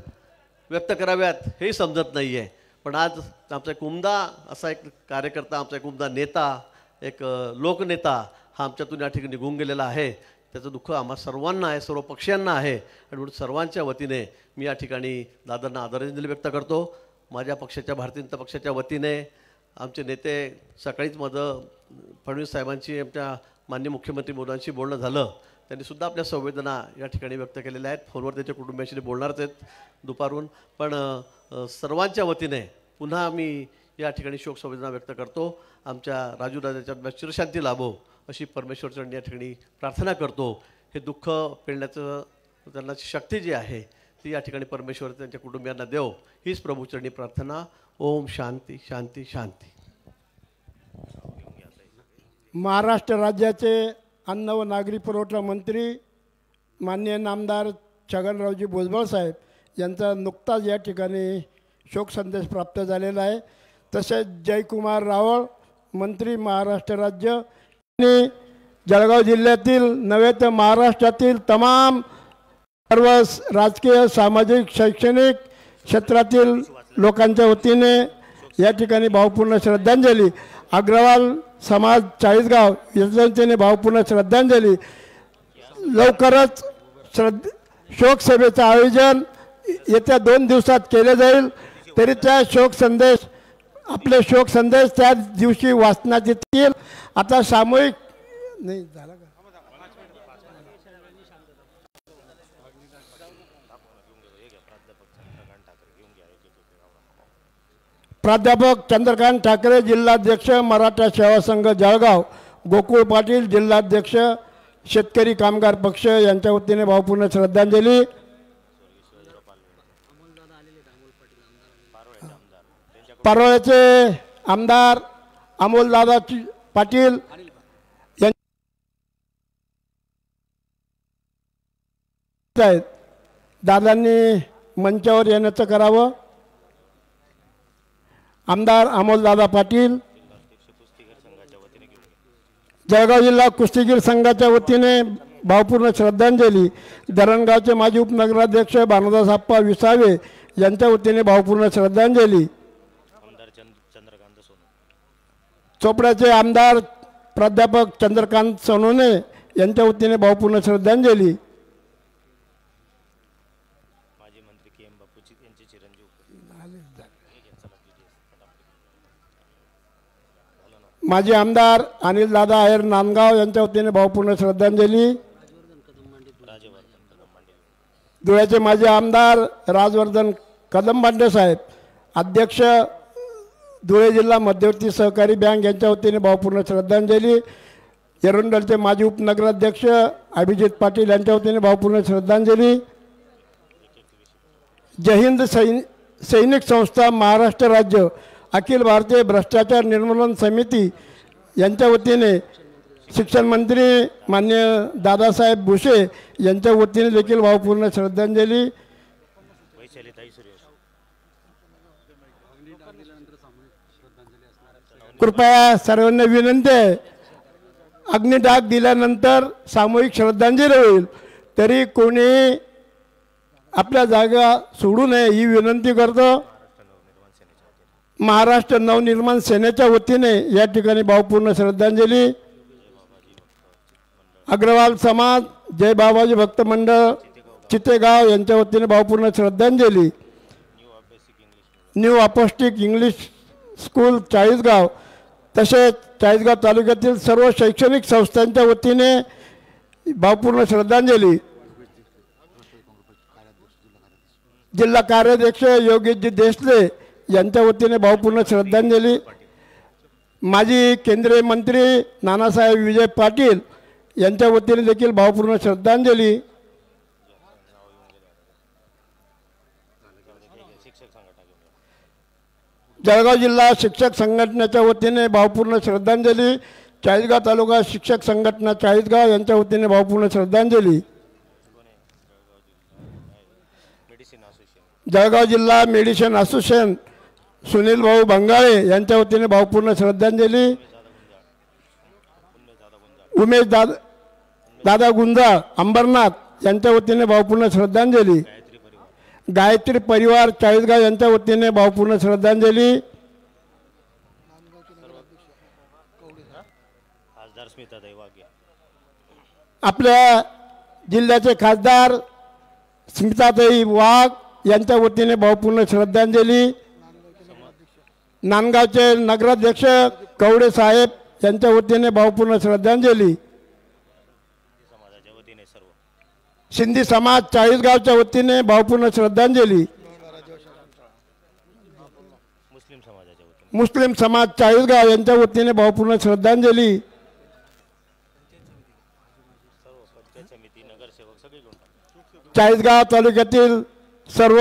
व्यक्त कराव्यात हेही समजत नाही आहे. पण आज आमचा एक उमदा असा एक कार्यकर्ता, आमचा एक उमदा नेता, एक लोकनेता हा आमच्यातून या ठिकाणी निघून गेलेला आहे. त्याचं दुःख आम्हा सर्वांना आहे, सर्व पक्षांना आहे. आणि म्हणून सर्वांच्या वतीने मी या ठिकाणी दादांना आदरांजली व्यक्त करतो. माझ्या पक्षाच्या, भारतीय जनता पक्षाच्या वतीने आमचे नेते, सकाळीच माझं फडणवीस साहेबांची आमच्या माननीय मुख्यमंत्री मोदींशी बोलणं झालं. त्यांनी सुद्धा आपल्या संवेदना या ठिकाणी व्यक्त केलेल्या आहेत. फोनवर त्यांच्या कुटुंबियांशी बोलणारच आहेत दुपारून. पण सर्वांच्या वतीने पुन्हा मी या ठिकाणी शोक संवेदना व्यक्त करतो. आमच्या राजूदादाच्या चिरशांती लाभो अशी परमेश्वरचरणी या ठिकाणी प्रार्थना करतो. हे दुःख पेलण्याचं त्यांना शक्ती जी आहे ती या ठिकाणी परमेश्वर त्यांच्या कुटुंबियांना देव, हीच प्रभूचरणी प्रार्थना. ओम शांती शांती शांती. महाराष्ट्र राज्याचे अन्न व नागरी पुरवठा मंत्री माननीय नामदार छगनरावजी भुजबळ साहेब यांचा नुकताच या ठिकाणी शोक संदेश प्राप्त झालेला आहे. तसेच जयकुमार रावळ मंत्री महाराष्ट्र राज्य यांनी जळगाव जिल्ह्यातील नव्हे तर महाराष्ट्रातील तमाम सर्व राजकीय, सामाजिक, शैक्षणिक क्षेत्रातील लोकांच्या वतीने या ठिकाणी भावपूर्ण श्रद्धांजली. अग्रवाल समाज चाळीसगाव यांच्या भावपूर्ण श्रद्धांजली. लवकरच शोक सभेचं आयोजन येत्या 2 दिवसात केले जाईल. तरी त्या शोक संदेश, आपले शोक संदेश त्या दिवशी वाचण्यात येतील. आता सामूहिक नाही झाला का? प्राध्यापक चंद्रकांत ठाकरे जिल्हाध्यक्ष मराठा सेवा संघ जळगाव, गोकुळ पाटील जिल्हाध्यक्ष शेतकरी कामगार पक्ष यांच्या वतीने भावपूर्ण श्रद्धांजली. पारोळ्याचे आमदार अमोलदादा पाटील आहेत. दादांनी मंचावर येण्याचं करावं. आमदार अमोलदादा पाटील जळगाव जिल्हा कुस्तीगीर संघाच्या वतीने भावपूर्ण श्रद्धांजली. धरणगावचे माजी उपनगराध्यक्ष भानुदास आप्पा विसावे यांच्या वतीने भावपूर्ण श्रद्धांजली. चोपड्याचे आमदार प्राध्यापक चंद्रकांत सोनवणे यांच्या वतीने भावपूर्ण श्रद्धांजली. माजी आमदार अनिल दादा आहेर नांदगाव यांच्या वतीने भावपूर्ण श्रद्धांजली. धुळ्याचे माजी आमदार राजवर्धन कदमबांडे साहेब अध्यक्ष धुळे जिल्हा मध्यवर्ती सहकारी बँक यांच्या वतीने भावपूर्ण श्रद्धांजली. एरंडलचे माजी उपनगराध्यक्ष अभिजित पाटील यांच्या वतीने भावपूर्ण श्रद्धांजली. जय हिंद सैनिक संस्था महाराष्ट्र राज्य अखिल भारतीय भ्रष्टाचार निर्मूलन समिती यांच्या वतीने शिक्षण मंत्री माननीय दादासाहेब भुसे यांच्या वतीने देखील भावपूर्ण श्रद्धांजली. कृपया सर्वांना विनंती आहे, अग्निडाग दिल्यानंतर सामूहिक श्रद्धांजली होईल, तरी कोणी आपल्या जागा सोडू नये ही विनंती करतो. महाराष्ट्र नवनिर्माण सेनेच्या वतीने या ठिकाणी भावपूर्ण श्रद्धांजली. अग्रवाल समाज, जय बाबाजी भक्त मंडळ चितेगाव यांच्या वतीने भावपूर्ण श्रद्धांजली. न्यू अपॉस्टिक इंग्लिश स्कूल चाळीसगाव तसेच चाळीसगाव तालुक्यातील सर्व शैक्षणिक संस्थांच्या वतीने भावपूर्ण श्रद्धांजली. जिल्हा कार्याध्यक्ष योगेशजी देशले यांच्या वतीने भावपूर्ण श्रद्धांजली. माजी केंद्रीय मंत्री नानासाहेब विजय पाटील यांच्या वतीने देखील भावपूर्ण श्रद्धांजली. जळगाव जिल्हा शिक्षक संघटनेच्या वतीने भावपूर्ण श्रद्धांजली. चाळीसगाव तालुका शिक्षक संघटना चाळीसगाव यांच्या वतीने भावपूर्ण श्रद्धांजली. जळगाव जिल्हा मेडिसिन असोसिएशन सुनील भाऊ बंगाळे यांच्या वतीने भावपूर्ण श्रद्धांजली. उमेश दादा गुंजाळ अंबरनाथ यांच्या वतीने भावपूर्ण श्रद्धांजली. गायत्री परिवार चाळीसगाव यांच्या वतीने भावपूर्ण श्रद्धांजली. आपल्या जिल्ह्याचे खासदार स्मिताताई वाघ यांच्या वतीने भावपूर्ण श्रद्धांजली. नांदगावचे नगराध्यक्ष कवडे साहेब यांच्या वतीने भावपूर्ण श्रद्धांजली. सिंधी समाज चाळीसगावच्या वतीने भावपूर्ण श्रद्धांजली. मुस्लिम समाज चाळीसगाव यांच्या वतीने भावपूर्ण श्रद्धांजली. चाळीसगाव तालुक्यातील सर्व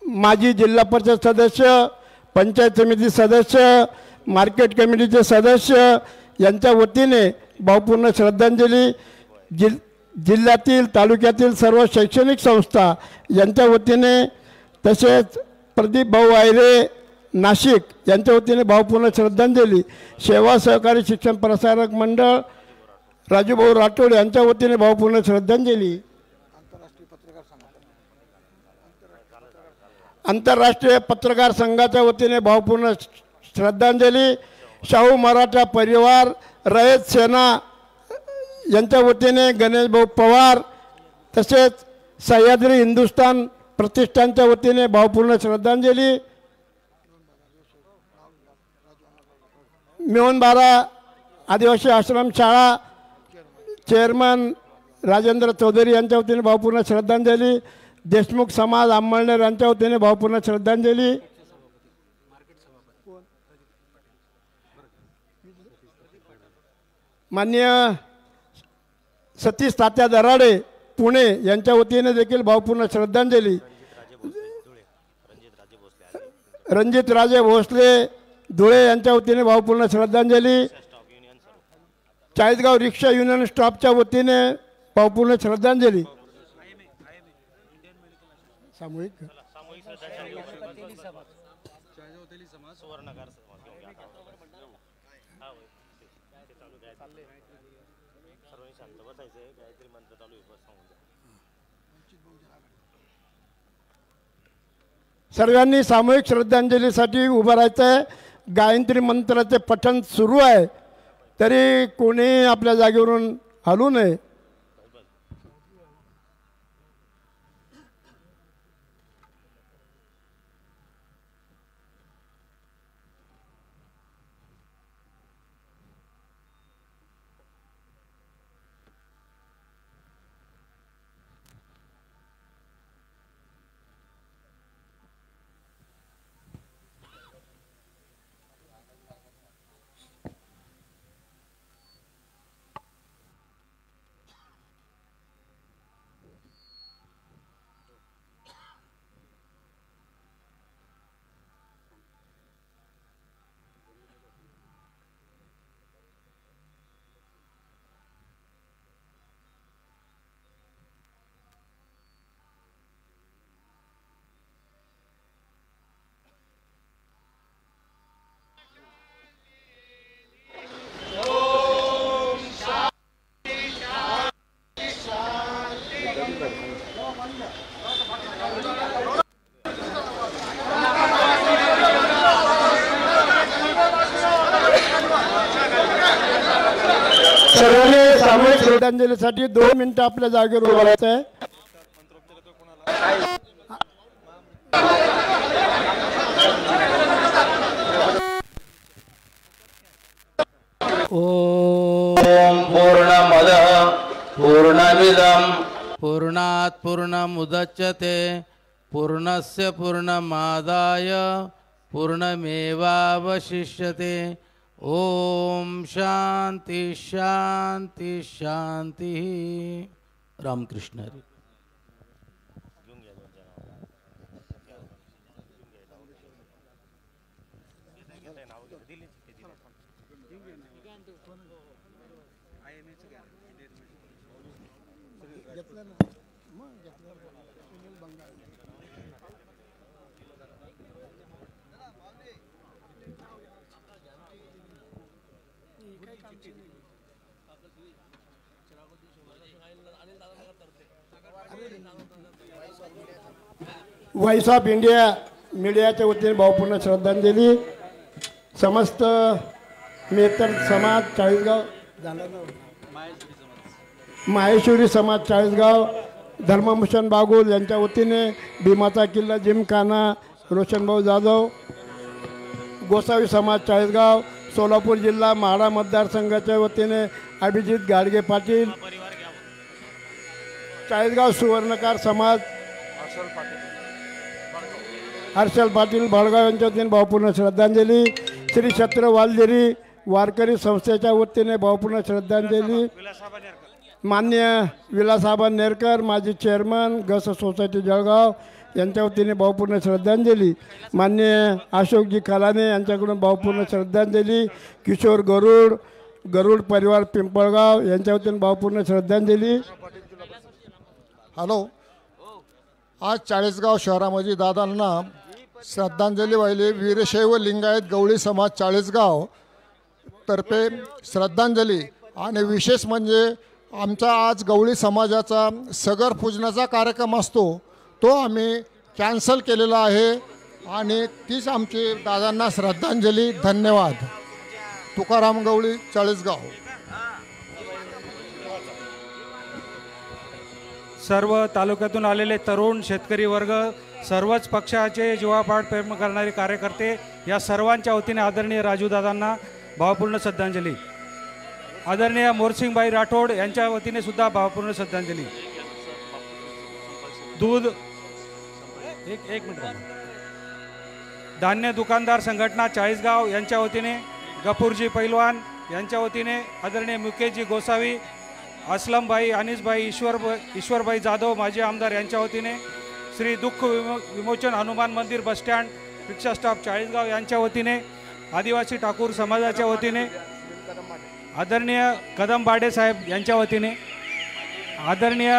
माजी जिल्हा परिषद सदस्य, पंचायत समिती सदस्य, मार्केट कमिटीचे सदस्य यांच्या वतीने भावपूर्ण श्रद्धांजली. जिल्ह्यातील तालुक्यातील सर्व शैक्षणिक संस्था यांच्या वतीने, तसेच प्रदीप भाऊ आयरे नाशिक यांच्या वतीने भावपूर्ण श्रद्धांजली. सेवा सहकारी शिक्षण प्रसारक मंडळ राजूभाऊ राठोड यांच्या वतीने भावपूर्ण श्रद्धांजली. आंतरराष्ट्रीय पत्रकार संघाच्या वतीने भावपूर्ण श्रद्धांजली. शाहू मराठा परिवार रयत सेना यांच्या वतीने गणेश भाऊ पवार, तसेच सह्याद्री हिंदुस्थान प्रतिष्ठानच्या वतीने भावपूर्ण श्रद्धांजली. मेवणबारा आदिवासी आश्रम शाळा चेअरमन राजेंद्र चौधरी यांच्या वतीने भावपूर्ण श्रद्धांजली. देशमुख समाज आंबळनेर यांच्या वतीने भावपूर्ण श्रद्धांजली. माननीय सतीश तात्या दराडे पुणे यांच्या वतीने देखील भावपूर्ण श्रद्धांजली. रणजित राजे भोसले धुळे यांच्या वतीने भावपूर्ण श्रद्धांजली. चाळीसगाव रिक्षा युनियन स्टॉपच्या वतीने भावपूर्ण श्रद्धांजली. सामूहिक सर्वांनी सामूहिक श्रद्धांजलीसाठी उभं राहायचं आहे. गायत्री मंत्राचे पठण सुरू आहे, तरी कोणी आपल्या जागेवरून हलू नये. सर्वांनी सामूहिक श्रद्धांजलीसाठी 2 मिनिटं आपल्या जागेवर उभं राहायचं आहे. ओम पूर्णमद पूर्णमिदं पूर्णात् पूर्णमुदच्यते पूर्णस्य पूर्णमादाय पूर्णमेवावशिष्यते. ओम शांति शांति शांति. Ramakrishna Hari. Voice of India मीडियाच्या वतीने भावपूर्ण श्रद्धांजली. समस्त मेहतर समाज चाळीसगाव माहेश्वरी समाज चाळीसगाव, धर्मभूषण बागुल यांच्या वतीने भीमाचा किल्ला जिमखाना रोशनभाऊ जाधव, गोसावी समाज चाळीसगाव, सोलापूर जिल्हा म्हाडा मतदारसंघाच्या वतीने अभिजित गाडगे पाटील, चाळीसगाव सुवर्णकार समाज हर्षल पाटील भडगाव यांच्या वतीने भावपूर्ण श्रद्धांजली. श्री छत्र वालदेरी वारकरी संस्थेच्या वतीने भावपूर्ण श्रद्धांजली. मान्य विलासाबा नेरकर माजी चेअरमन गस सोसायटी जळगाव यांच्या वतीने भावपूर्ण श्रद्धांजली. मान्य अशोकजी खलाने यांच्याकडून भावपूर्ण श्रद्धांजली. किशोर गरुड परिवार पिंपळगाव यांच्या वतीने भावपूर्ण श्रद्धांजली. हॅलो, आज चाळीसगाव शहरामध्ये दादांना श्रद्धांजली वाहिली. वीरशैव लिंगायत गवळी समाज चाळीसगाव तर्फे श्रद्धांजली. आणि विशेष म्हणजे आमचा आज गवळी समाजाचा सगर पूजनाचा कार्यक्रम असतो, तो आम्ही कॅन्सल केलेला आहे आणि तीच आमची दादांना श्रद्धांजली. धन्यवाद. तुकाराम गवळी चाळीसगाव. सर्व तालुक्यातून आलेले तरुण शेतकरी वर्ग, सर्वच पक्षाचे जीवापाड प्रेम करणारे कार्यकर्ते, या सर्वांच्या वतीने आदरणीय राजूदादांना भावपूर्ण श्रद्धांजली. आदरणीय मोरसिंगबाई राठोड यांच्या वतीने सुद्धा भावपूर्ण श्रद्धांजली. दूध एक मिनिट. धान्य दुकानदार संघटना चाळीसगाव यांच्या वतीने गफूरजी पैलवान यांच्या वतीने आदरणीय मुकेशजी गोसावी, असलमबाई अनिसबाई ईश्वरबाई जाधव माजी आमदार यांच्या वतीने श्री दुःख विमोचन हनुमान मंदिर बसस्टँड रिक्षा स्टॉप चाळीसगाव यांच्या वतीने आदिवासी ठाकूर समाजाच्या वतीने आदरणीय कदम बाडे साहेब यांच्या वतीने आदरणीय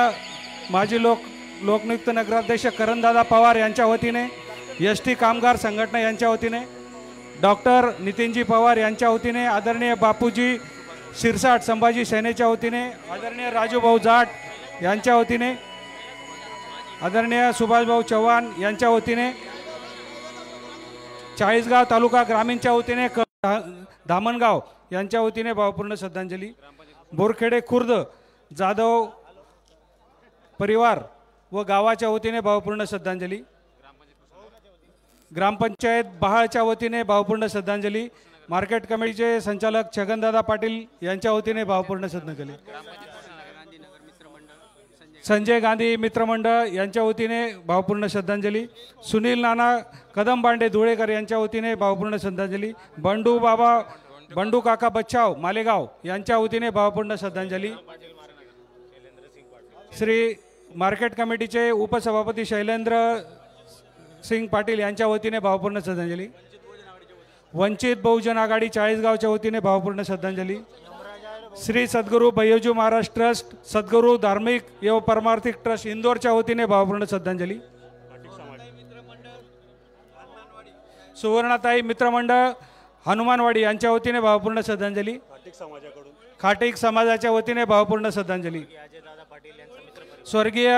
माजी लोकनियुक्त नगराध्यक्ष करणदादा पवार यांच्या वतीने एसटी कामगार संघटना यांच्या वतीने डॉक्टर नितीनजी पवार यांच्या वतीने आदरणीय बापूजी शिरसाट संभाजी सेनेच्या वतीने आदरणीय राजूभाऊ जाट यांच्या वतीने आदरणीय सुभाषभाऊ चव्हाण यांच्या वतीने चाळीसगाव तालुका ग्रामीणच्या वतीने धामणगाव यांच्या वतीने भावपूर्ण श्रद्धांजली. बोरखेडे खुर्द जाधव परिवार व गावाच्या वतीने भावपूर्ण श्रद्धांजली. ग्रामपंचायत बहाळच्या वतीने भावपूर्ण श्रद्धांजली. मार्केट कमिटीचे संचालक छगनदादा पाटील यांच्या वतीने भावपूर्ण श्रद्धांजली. संजय गांधी मित्रमंडळ यांच्या वतीने भावपूर्ण श्रद्धांजली. सुनील नाना कदमबांडे धुळेकर यांच्या वतीने भावपूर्ण श्रद्धांजली. बंडू काका बच्चाव मालेगाव यांच्या वतीने भावपूर्ण श्रद्धांजली. श्री मार्केट कमिटीचे उपसभापती शैलेंद्र सिंग पाटील यांच्या वतीने भावपूर्ण श्रद्धांजली. वंचित बहुजन आघाडी चाळीसगावच्या वतीने भावपूर्ण श्रद्धांजली. श्री सद्गुरू भैय्यूजी महाराज ट्रस्ट, सद्गुरू धार्मिक एवं परमार्थिक ट्रस्ट इंदोरच्या वतीने भावपूर्ण श्रद्धांजली. सुवर्णाताई मित्रमंडळ हनुमानवाडी यांच्या वतीने भावपूर्ण श्रद्धांजली. खाटीक समाजाच्या वतीने भावपूर्ण श्रद्धांजली. स्वर्गीय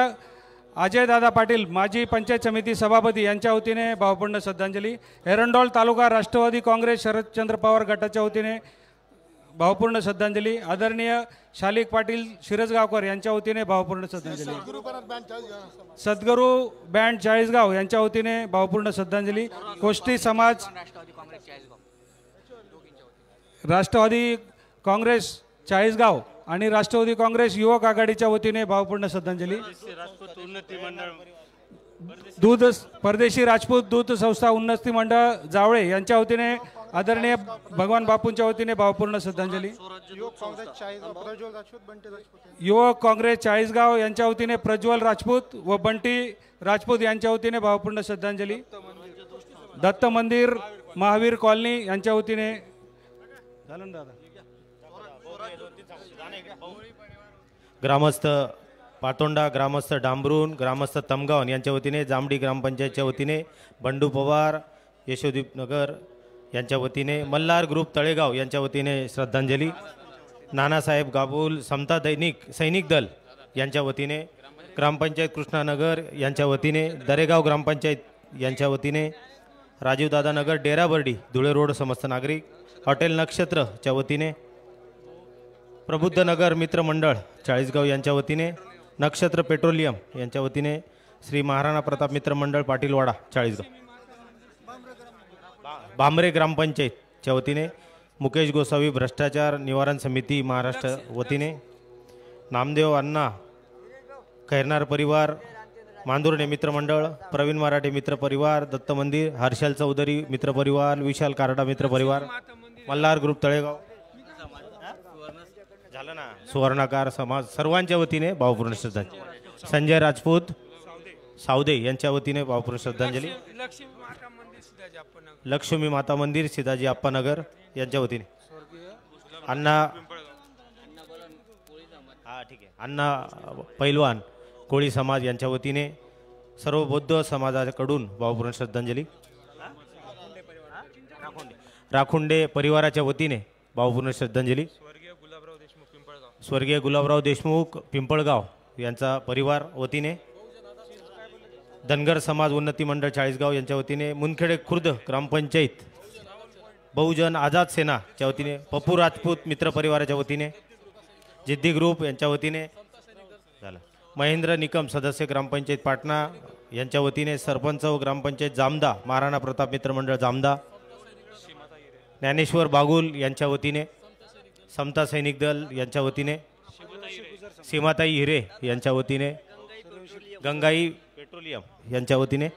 अजयदादा पाटील माजी पंचायत समिती सभापती यांच्या वतीने भावपूर्ण श्रद्धांजली. एरंडोल तालुका राष्ट्रवादी काँग्रेस शरदचंद्र पवार गटाच्या वतीने भावपूर्ण श्रद्धांजली. आदरणीय शालिक पाटील शिरसगावकर यांच्या वतीने भावपूर्ण श्रद्धांजली. सद्गुरू बँड चाळीसगाव यांच्या वतीने भावपूर्ण श्रद्धांजली. कोष्टी समाज राष्ट्रवादी काँग्रेस चाळीसगाव आणि राष्ट्रवादी काँग्रेस युवक आघाडीच्या वतीने भावपूर्ण श्रद्धांजली. परदेशी राजपूत दूध संस्था उन्नती मंडळ जावळे यांच्या वतीने आदरणीय भगवान बापूंच्या वतीने भावपूर्ण श्रद्धांजली. युवक काँग्रेस चाळीसगाव यांच्या वतीने प्रज्वल राजपूत व बंटी राजपूत यांच्या वतीने भावपूर्ण श्रद्धांजली. दत्त मंदिर महावीर कॉलनी यांच्या वतीने ग्रामस्थ पातोंडा, ग्रामस्थ डांबरून, ग्रामस्थ तमगावन यांच्या वतीने जामडी ग्रामपंचायतच्या वतीने बंडू पवार यशोदीप नगर यांच्या वतीने मल्हार ग्रुप तळेगाव यांच्या वतीने श्रद्धांजली. नानासाहेब गाबुल समता सैनिक दल यांच्या वतीने ग्रामपंचायत कृष्णानगर यांच्या वतीने, दरेगाव ग्रामपंचायत यांच्या वतीने, राजीवदादा नगर डेराबर्डी धुळे रोड समस्त नागरिक, हॉटेल नक्षत्रच्या वतीने, प्रबुद्ध नगर मित्र मंडळ चाळीसगाव यांच्या वतीने, नक्षत्र पेट्रोलियम यांच्या वतीने, श्री महाराणा प्रताप मित्र मंडळ पाटीलवाडा चाळीसगाव, बांबरे ग्रामपंचायतच्या वतीने, मुकेश गोसावी भ्रष्टाचार निवारण समिती महाराष्ट्र वतीने, नामदेव अण्णा खैरनार परिवार, मांदुर्णे मित्रमंडळ, प्रवीण मराठे मित्र परिवार, दत्त मंदिर, हर्षल चौधरी मित्र परिवार, विशाल कारडा मित्र परिवार, मल्हार ग्रुप तळेगाव, झालं ना, सुवर्णाकार समाज सर्वांच्या वतीने भावपूर्ण श्रद्धांजली, संजय राजपूत सावदे यांच्या वतीने भावपूर्ण श्रद्धांजली, लक्ष्मी माता मंदिर सीताजी आप्पानगर यांच्या वतीने, अण्णा ठीक आहे, अण्णा पैलवान कोळी समाज यांच्या वतीने, सर्व बौद्ध समाजाकडून भावपूर्ण श्रद्धांजली, राखुंडे परिवाराच्या वतीने भावपूर्ण श्रद्धांजली, स्वर्गीय गुलाबराव देशमुख पिंपळगाव यांचा परिवार वतीने, धनगर समाज उन्नती मंडळ चाळीसगाव यांच्या वतीने, मुनखेडे खुर्द ग्रामपंचायत बहुजन आझाद सेनाच्या वतीने, पप्पू राजपूत मित्र परिवाराच्या वतीने, जिद्दी ग्रुप यांच्या वतीने झालं, महेंद्र निकम सदस्य ग्रामपंचायत पाटणा यांच्या वतीने, सरपंच व ग्रामपंचायत जामदा महाराणा प्रताप मित्र मंडळ जामदा, ज्ञानेश्वर बागुल यांच्या वतीने, समता सैनिक दल यांच्या वतीने, सीमाताई हिरे यांच्या वतीने, गंगाई पेट्रोलियम यांच्या वतीने,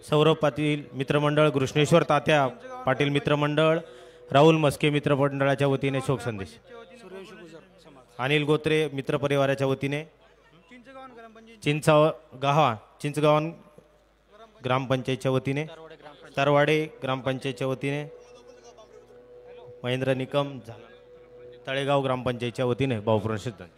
सौरभ पाटील मित्रमंडळ, कृष्णेश्वर तात्या पाटील मित्रमंडळ, राहुल मस्के मित्रमंडळाच्या वतीने शोक संदेश, अनिल गोत्रे मित्र परिवाराच्या वतीने, चिंचगाव ग्रामपंचायतच्या वतीने, तरवाडे ग्रामपंचायतच्या वतीने, महेंद्र निकम तळेगाव ग्रामपंचायतच्या वतीने भावपूर्ण श्रद्धांजली.